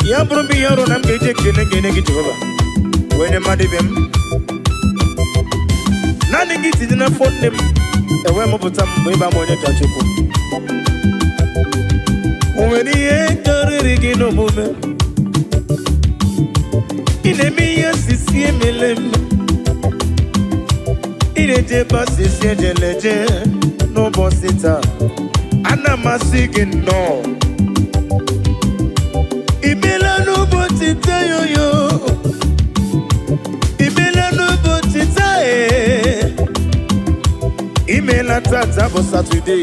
Ya bụrụ bụ ihe ọrụ na m ga-eji ekele gị Jehova wee mmadụ ibe m. Naanị gị tinye n'afọ nne m enwe mụpụta m mgbe ịba m onye ka Chukwu. O nwere ihe karịrị gị n'omume. Ị na-eme ihe sisi emele m. Ị na-eje ebe asịsị ejeleje n'ụbọchị taa. Ana m asị gị nnọọ. Imela n'ụbọchị taa yo. Imela n'ụbọchị taa Imela tata bụ Satọde.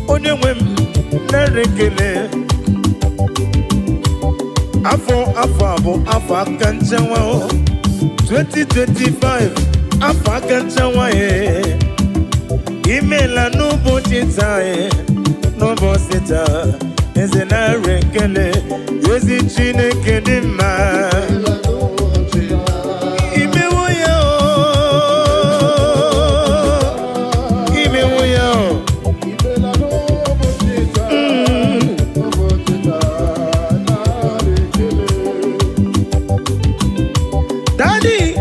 Onye nwe m nara ekele. Afọ abụ afọ aka nchanwa 2025 afọ aka nchanwa Imela n'ụbọchị taa n'ụbọchị taa. Eze nara ekele. Ezi Chineke dị mma. Imewo ya o. Daddy.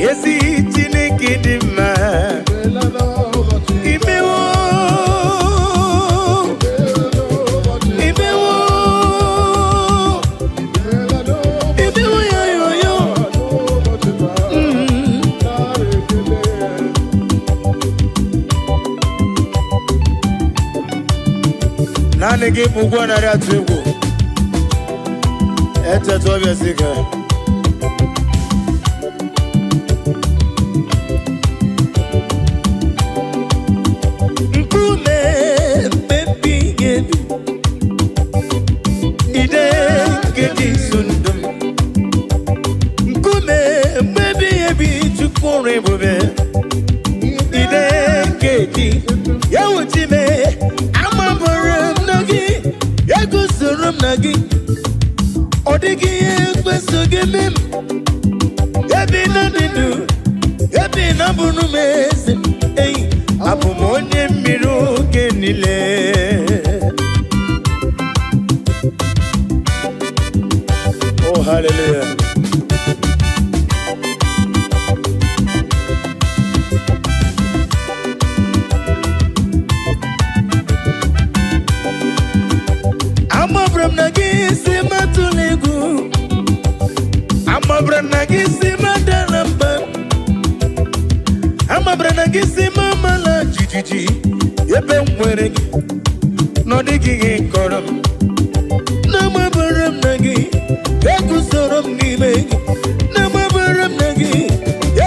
Ezi Chineke dị mma. Imewo ya yo. Naanị gị bụ ụgwọ narị atụ egwu. Echeta ọbịa si ka Oh, hallelujah. gị si mama la jijiji ebe m nwere gị n'ọdịghị gị kọrọ m n'amabara m na gị eguzoro m n'ime gị n'amabara m na gị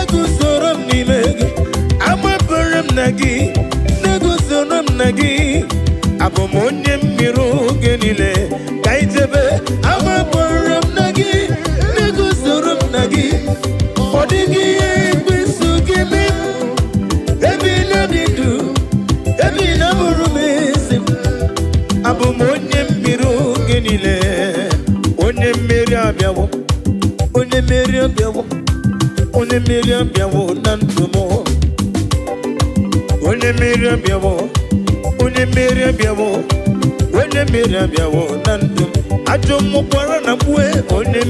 eguzoro m n'ime gị amabara m na gị neguzoro m na gị abụ m onye mmiri oge niile ka ijebe amabara m na gị neguzoro m na gị ọ dịghị ihe ekwesu gị mee ebe na-adị ndụ ebe na-abụrụ m ezi m abụ m onye mmiri oge niile onye mmeri abịawo onye mmeri abịawo onye mmeri abịawo na ndụ m onye mmeri abịawo onye mmeri abịawo onye mmeri abịawo na ndụ m ajọ mmụkwara na mkpue onye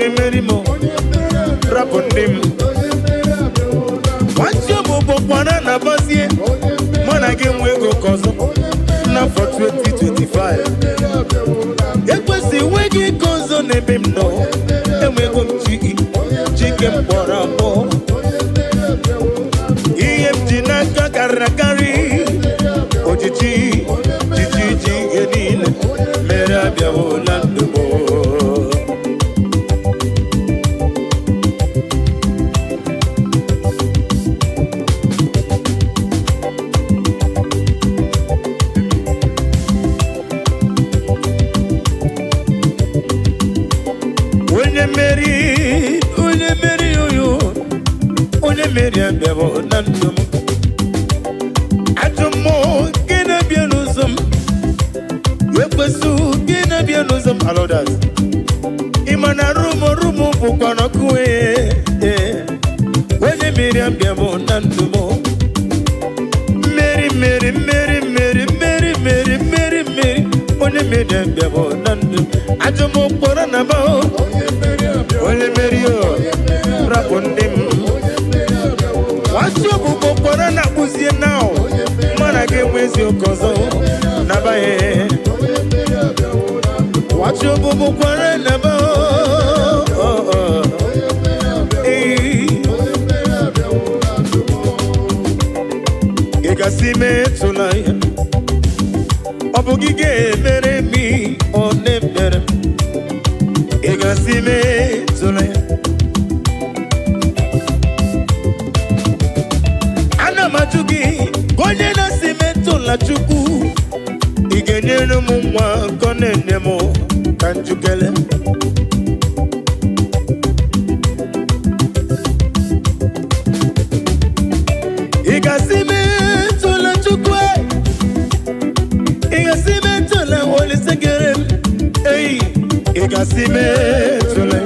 mmeri m rapụ ndị m nwanchi ọbụbụkwara na bazie mụ na gị nwe ego ka ọzọ n'afọ 2025 ekwesị nwe gị ka ọzọ n'ebe m nọ enwego m chike m kpọrọ abụọ ihe m ji n'aka karịrị akarị ojiji ihe niile mere abịawo na ndụ m onye mmeri abịawo na ndụ m ajọ mmụọ gị na-abịa n'ụzọ m ekwesu gị na-abịa n'ụzọ m alodas ịma na rụmụ bụkwa n'ọkụ onye mmeri abịawo na ndụ m mmeri onye mmeri abịawo na ndụ ajọ m kpọrọ na ba onye mmeri rapụ ndị m nwachi ọbụbụ kpọrọ na akpụzie na mana gị enwezi oke ọzọ nabaghị nwachi ọbụbụ kpọrọ na ba ị gasị metụla ya ọ bụ gị ga-emere m ọ na-emere ị gasị metụla ya amaju gị onye na-asị metụla Chukwu ị ga-enyere m nwa nkọ na-enye m ka njukele ị ga-asị metụla Chukwu ị ga-asị metụla Olise kere m ị ga-asị metụla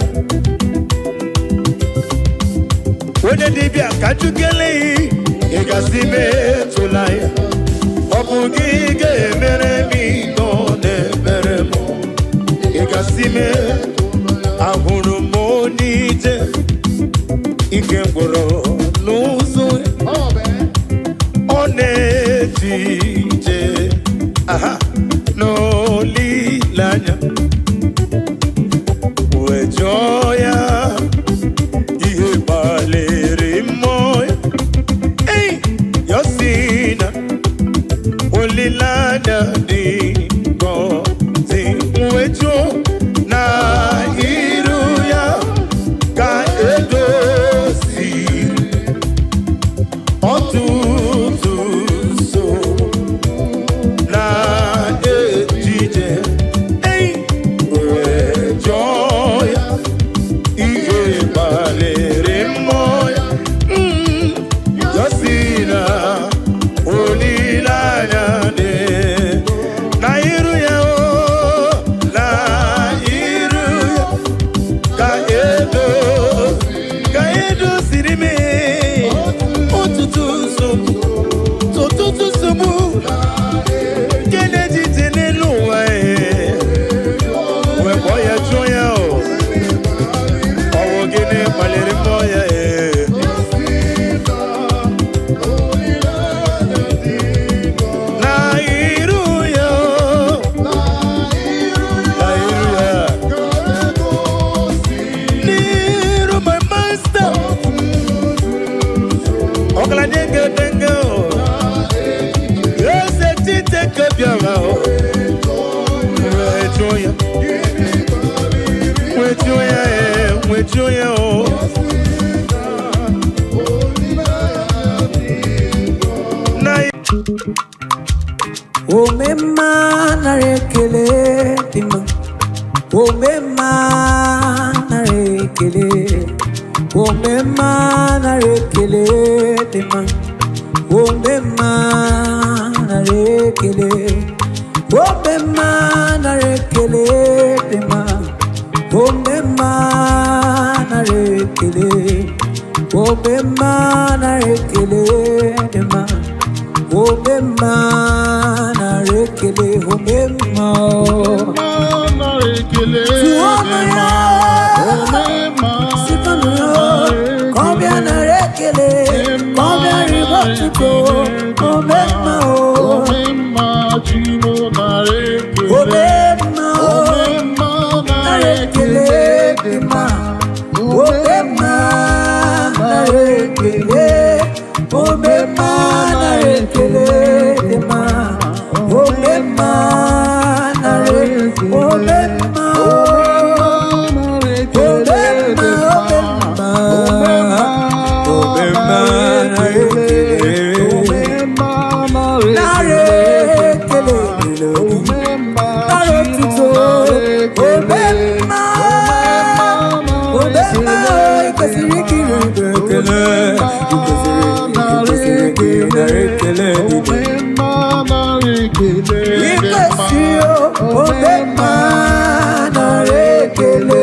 onye dibịa ka njukele ị ga-asị metụla ya ọ bụ gị ga-emere m ihe ọ na-emere m ị ga-asị ahụrụ m onye ije ike gwụrụ n'ụzọ ọ na-eji ije n'olileanya wee jụọ ya ihe gbalịrị mmụọ Yosina olilanya di gozi mwejo na iru ya ka edosi otutu so na ejije joya. With joya, oh. O mema na rekele tima. O mema na rekele. O mema na rekele tima. O mema na rekele. O mema na rekele tima. O mema na rekele. O mema na rekele tima. Obema na rekele, obema na rekele, obema sikono, combien na rekele, combien ribotuko, obema obema chimo na rekele, obema na rekele, obema na rekele. Obema na rekele dema, obema na rekele, obema na rekele dema, obema na rekele, obema na rekele, obema na rotuto, obema, obema ikasiriki rekele. Obema na rekele.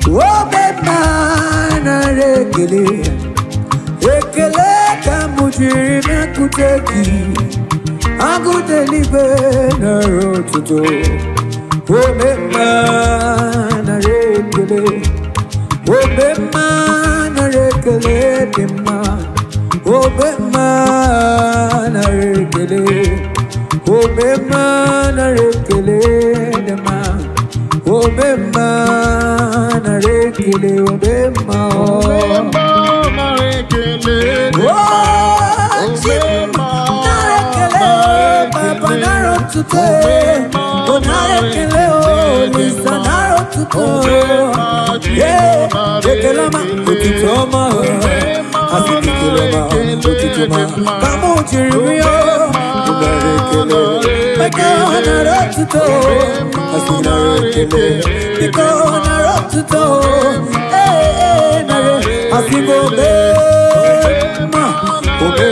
Obema na rekele. Rekele kamujiri na kuteki. Agudelive na rotuto. Obema na rekele. Obema na rekele dema. Obema na rekele. Obema na rekele dema. Obema na rekele. Obema na rekele, Papa naro tuto, onare kele o, lisa naro tuto. Yeah, tekelama, utitoma, asitekelama, utitoma. Kamu chirimiyo, onare kele. Meko naro tuto, asinare kele. Meko naro tuto, nare, asigo bema, obema.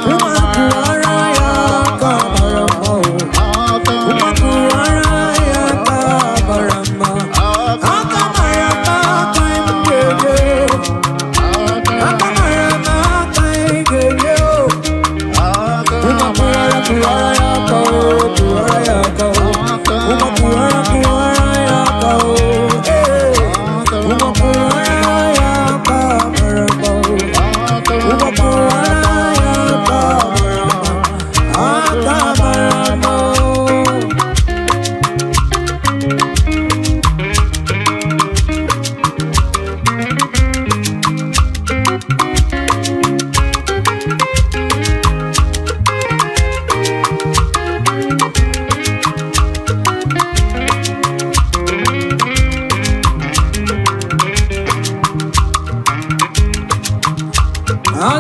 Kuara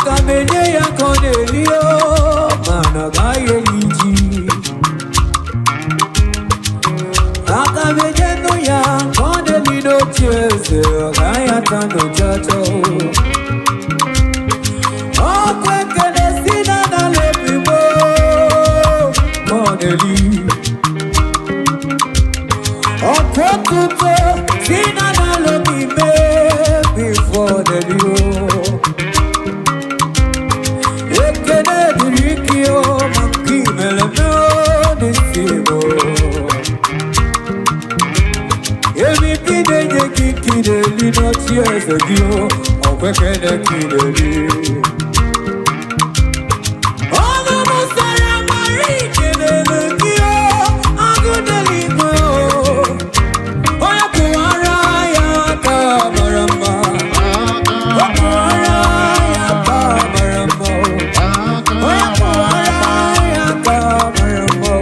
Agamenye ya Cornelio, Managaye Liji. Agamenye no ya Cornelio Chese, Agaya Tano Chacho. Oh, Kwekene Sina na Lepibo, Cornelio. Oh, Kwekuto Sina na Lopime, before the Leo. Kideli not years ago, or quicker than Kideli. Oh, the Messiah, Marie, Kideli, I'm good to leave. Oh, Yakuaraya, Kamarama. Oh, Yakuaraya, Kamarama. Oh, Yakuaraya, Kamarama.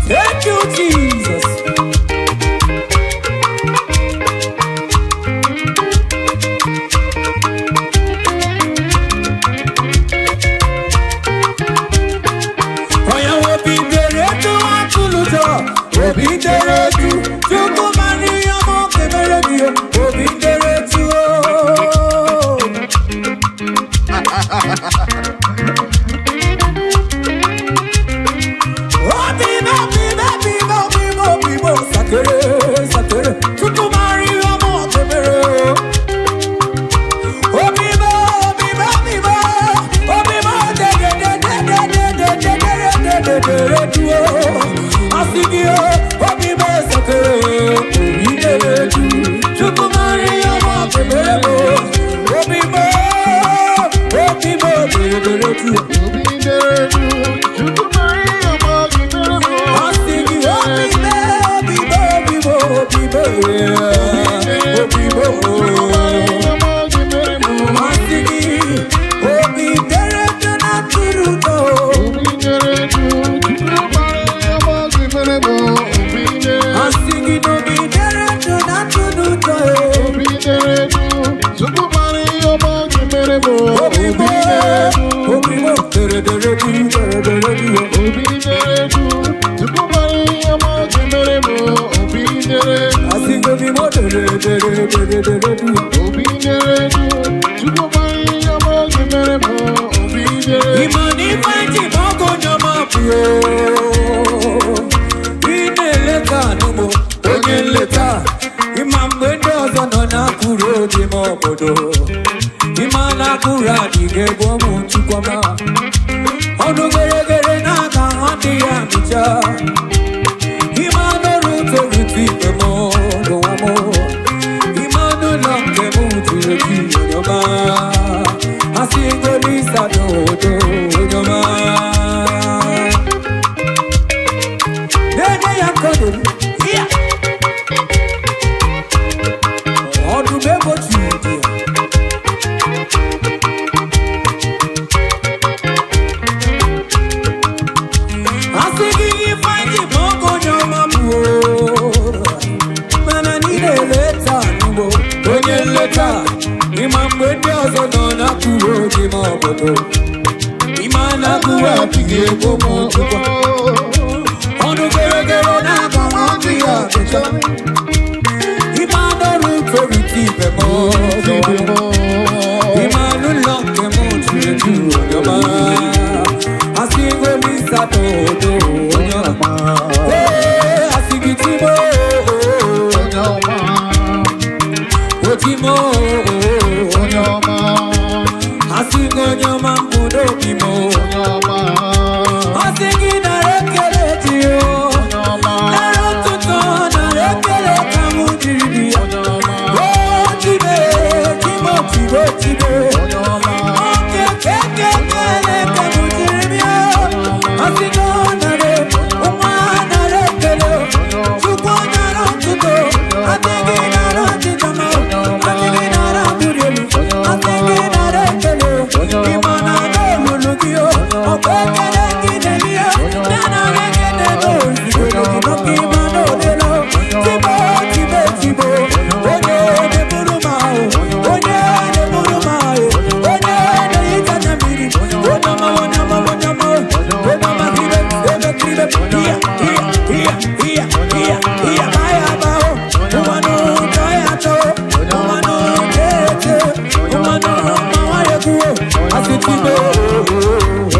Thank you, Jesus. neredu, tukubari yama kemeremo, obi neredu. Asingo mi mo neredu. Obi neredu, tukubari yama kemeremo, obi neredu. Imani fanti moko nyama pio. Ine leta numo, onye leta. Imambe ndozo nona kuro di mobodo. Imana kura dige gomu chukwama. Onu gere gere naga handi ya micha. Imano ruto ruti kemo doamo. Imano lamke mutu yuki yoma. Asingo lisa do yoma. Dede ya kodo. Yeah. Onu bebo chudi. Imamwende ozono na kuro di mobodo. Imana kura pige gomo chukwa. Onu gere gere na kawanti ya becha. Imano ruto ruti bemo. Imanu lonke mo chuju onyoma. Asingo lisa todo onyoma. Asigitimo Onyoma, Otimo onyoma, Asingo nyoma mbudo kimo onyoma, Asingi na rekele tiyo onyoma, Naro tuto na rekele kamujiri Tibe, timo tibe tibe onyoma, Oke keke kele kamujiri Asingo na re, uma na rekele Chukwa na ro tuto Atingi na ro titama Atingi na ra murielu Atingi na rekele Imana no lulugio Okwekele kinelio Nana rekele no Inoki mano delo Tibo, tibe, tibo Onye de burumao Onye de burumao Onye de itanamiri Onama, onama, onama Onama kibe, ebe kibe Iya, baya bao Umano, kaya to Umano, kete Umano, mawaye kuo Asitibo,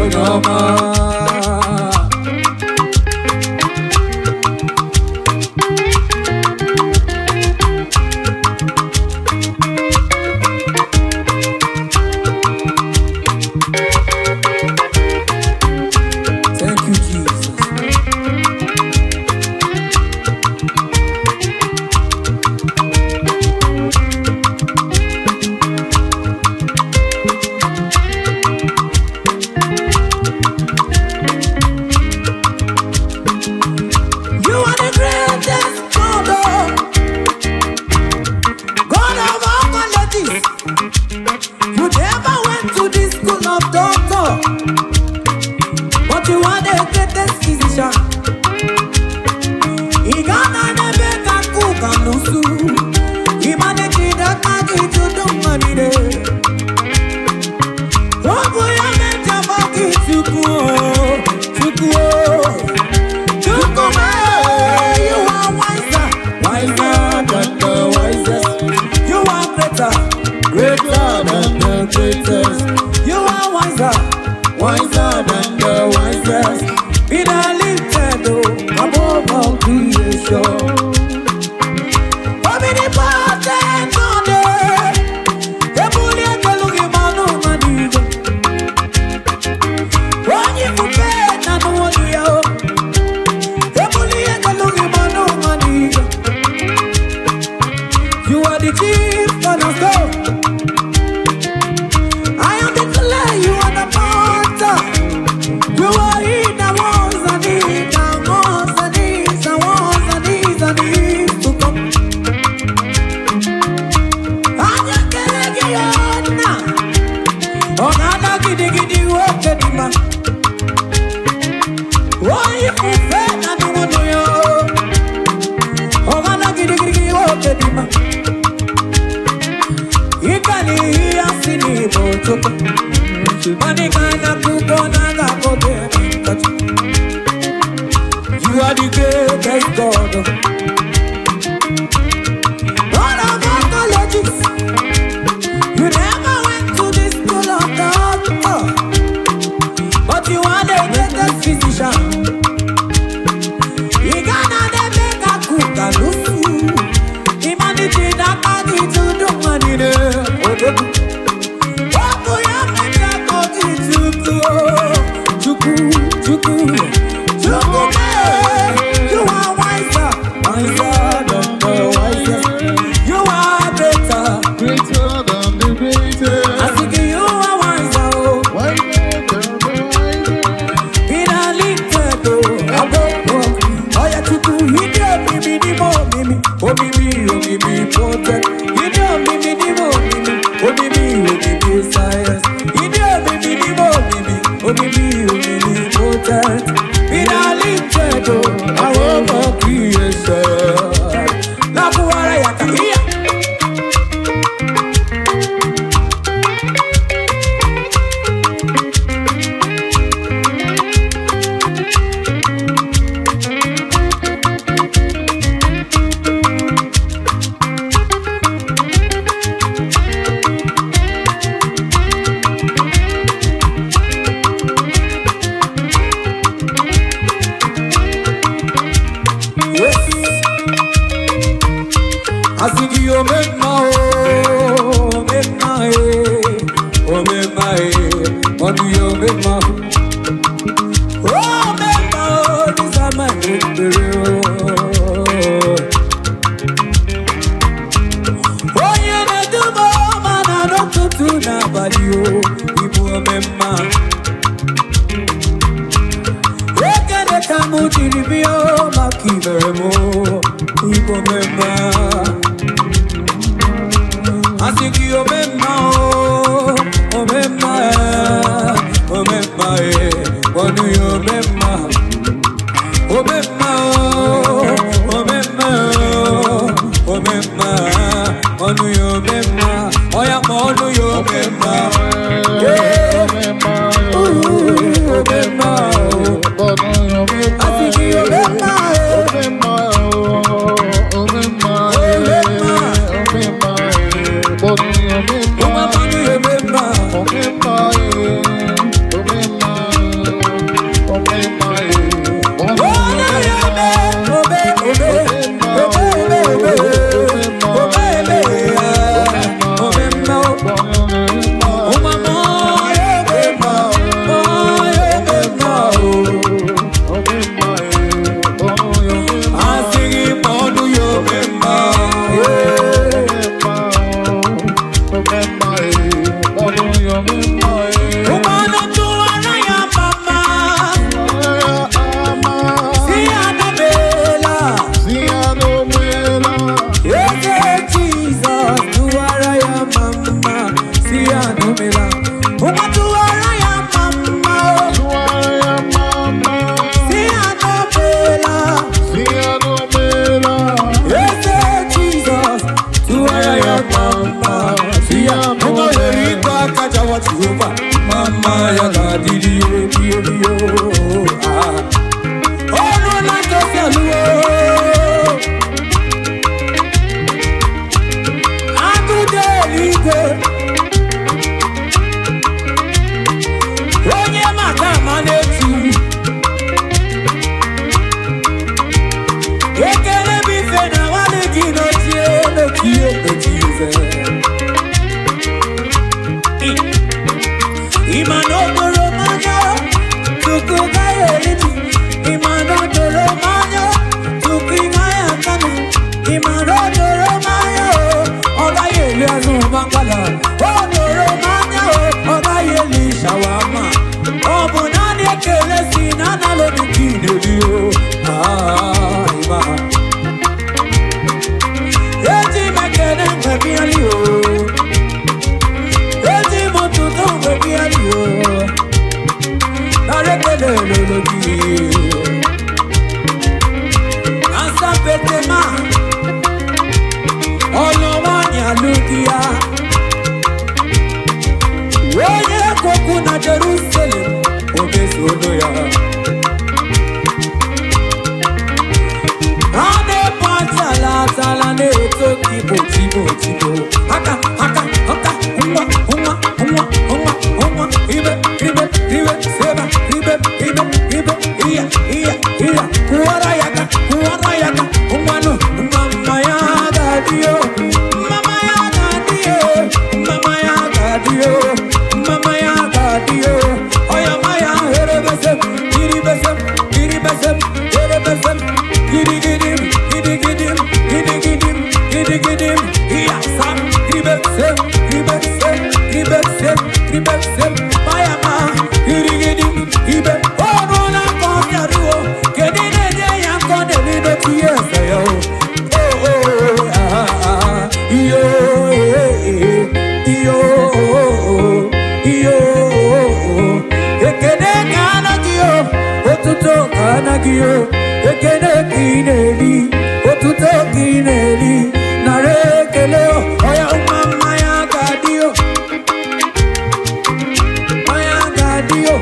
onama Thank you, Jesus. You are the greatest God of all melodies. You never went to the school of doctor, but you are the greatest physician. Igana nebe kakuka nusu, imane kida kaki tudumanide. Robo ya meja baki chukuo. You are wiser, wiser than the wisest. You are greater, greater than the greatest. You are wiser, wiser than the wisest. Be the lifted above all creation. Omnipotent God, Ebuli ekelugi manu manigo. Onye fupe na nuwodi yao. You are the chief cornerstone. I am the clay, you are the potter. You are in the walls and in the walls and in the walls and in the needs to come. Anya kelege yona. Onana gidi gidi woke dima. Why fufe na nuwono yo. Onana gidi gidi woke dima. Ikani asini botoka. Mani kana kukona kakote. be protect. You know me, science. You know me, protect. In a little, I want to create. Now, who are you? I think you make my what do you make my this is my oh, you make the man I don't do nobody, you make my I can't to the bio, my kiveremo, you make my I think you remember, what do you remember? What do you remember? Oh, yeah, what do you remember? I think you remember. ekele kineli, otuto kineli, narekele oya maya gadio, maya gadio,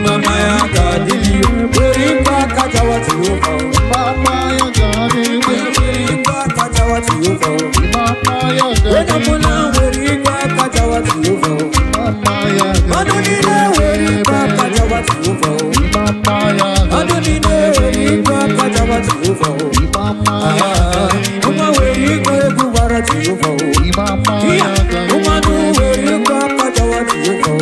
maya gadio, beriba kajawati ufo, maya gadio, beriba kajawati ufo, maya gadio, wenamuna beriba kajawati ufo, maya gadio, manunile beriba kajawati ufo, maya manunile beriba kajawati ufo, uma beriba kajawati ufo, iya, umanu beriba kajawati ufo,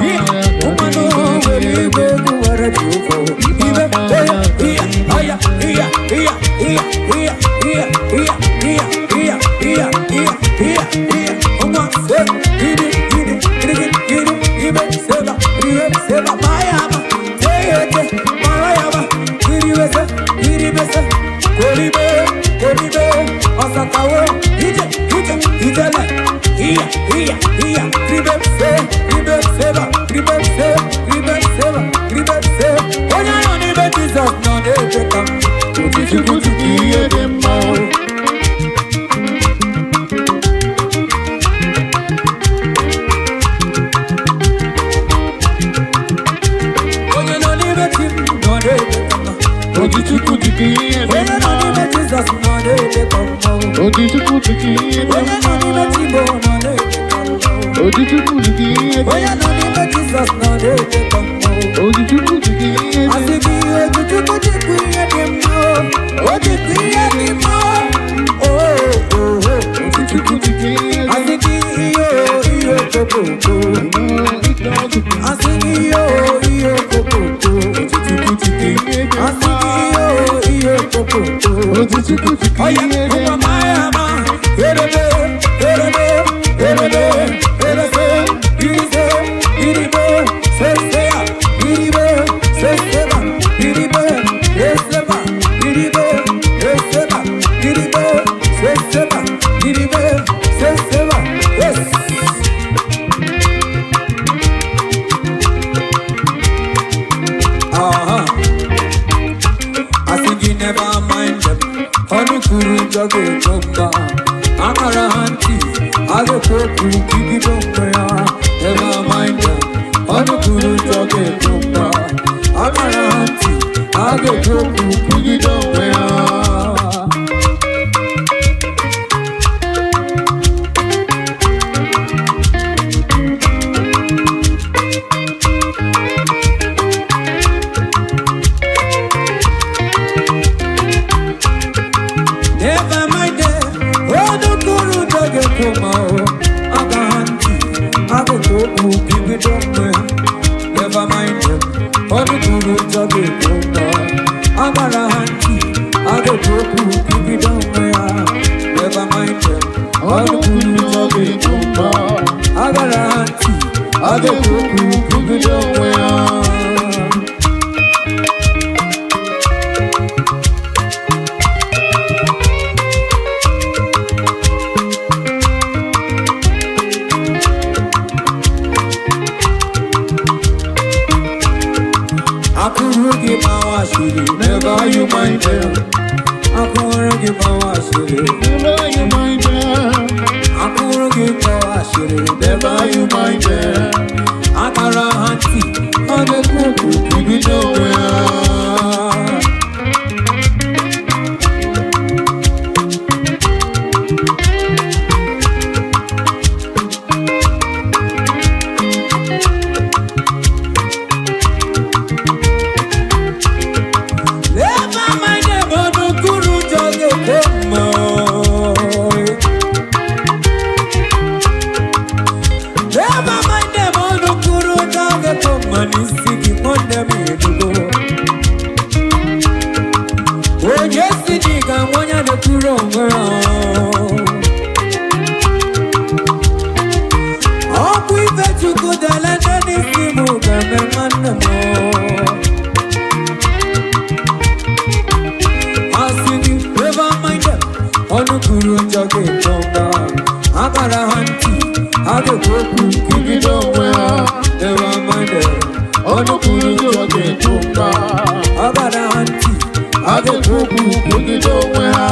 iya, umanu beriba kajawati ufo, ibe oya, iya, uma seba mayama, teyete marayama, iribese, kolibe, asakawo, ijele, iya, ribe seba, oya yoni be Jesus no dey take am, Otichukuti kiye demma. oya yoni be Jesus no dey take am, Otichukuti kiye oya yoni demma. be Jesus no dey take am, Otichukuti kiye oya yoni demma. be Tibo no dey take am, Otichukuti kiye demma. oya yoni be Jesus no dey take am. Otichukuti kiye demma. Asiki ojuchukuti kuye demo, ojukuye demo, Otichukuti kiye demma. asiki iyo kokoko, asiki iyo kokoko, Otichukuti kiye demma. asiki iyo kokoko. Otichukuti Oya, kiye uma demma. mayama, erebe, iribe, sesea, iribe, seseba, iribe, seseba, iribe, seseba, yes. I think you never mind them. Honey kuru jage chomba, akara hanti, age koku kiki chomba. Never mind them. Honey kuru jage chomba, akara hanti, age koku kiki chomba. Never mind them. Honey kuru jage chomba, akara hanti, age koku kiki chomba. Never mind them. Honey kuru jage chomba, akara hanti, age koku kiki chomba. Never mind them. Honey kuru jage chomba, akara hanti, age koku kiki chomba. Akurugi mawashiri, never you mind them. Akurugi mawashiri, Never you mind them. akurugi mawashiri, never you mind them. Akara hanti, age koku kiki chomba. Never mind them, ono kuru jage chomba. Never mind them, ono kuru jage chomba. Nisiki monde midugo. Oye sijiga mwanya de kuro mwera. Oku ife chuku delende nisimu game manemo. Asini, never mind them. Onu kuru jage chomba, akara hanti, age koku kiki chomba. Never mind them. Onu kuru jage chomba, akara hanti, ga-ekwu okwu megide onwe ha.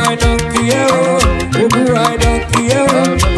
I don't care.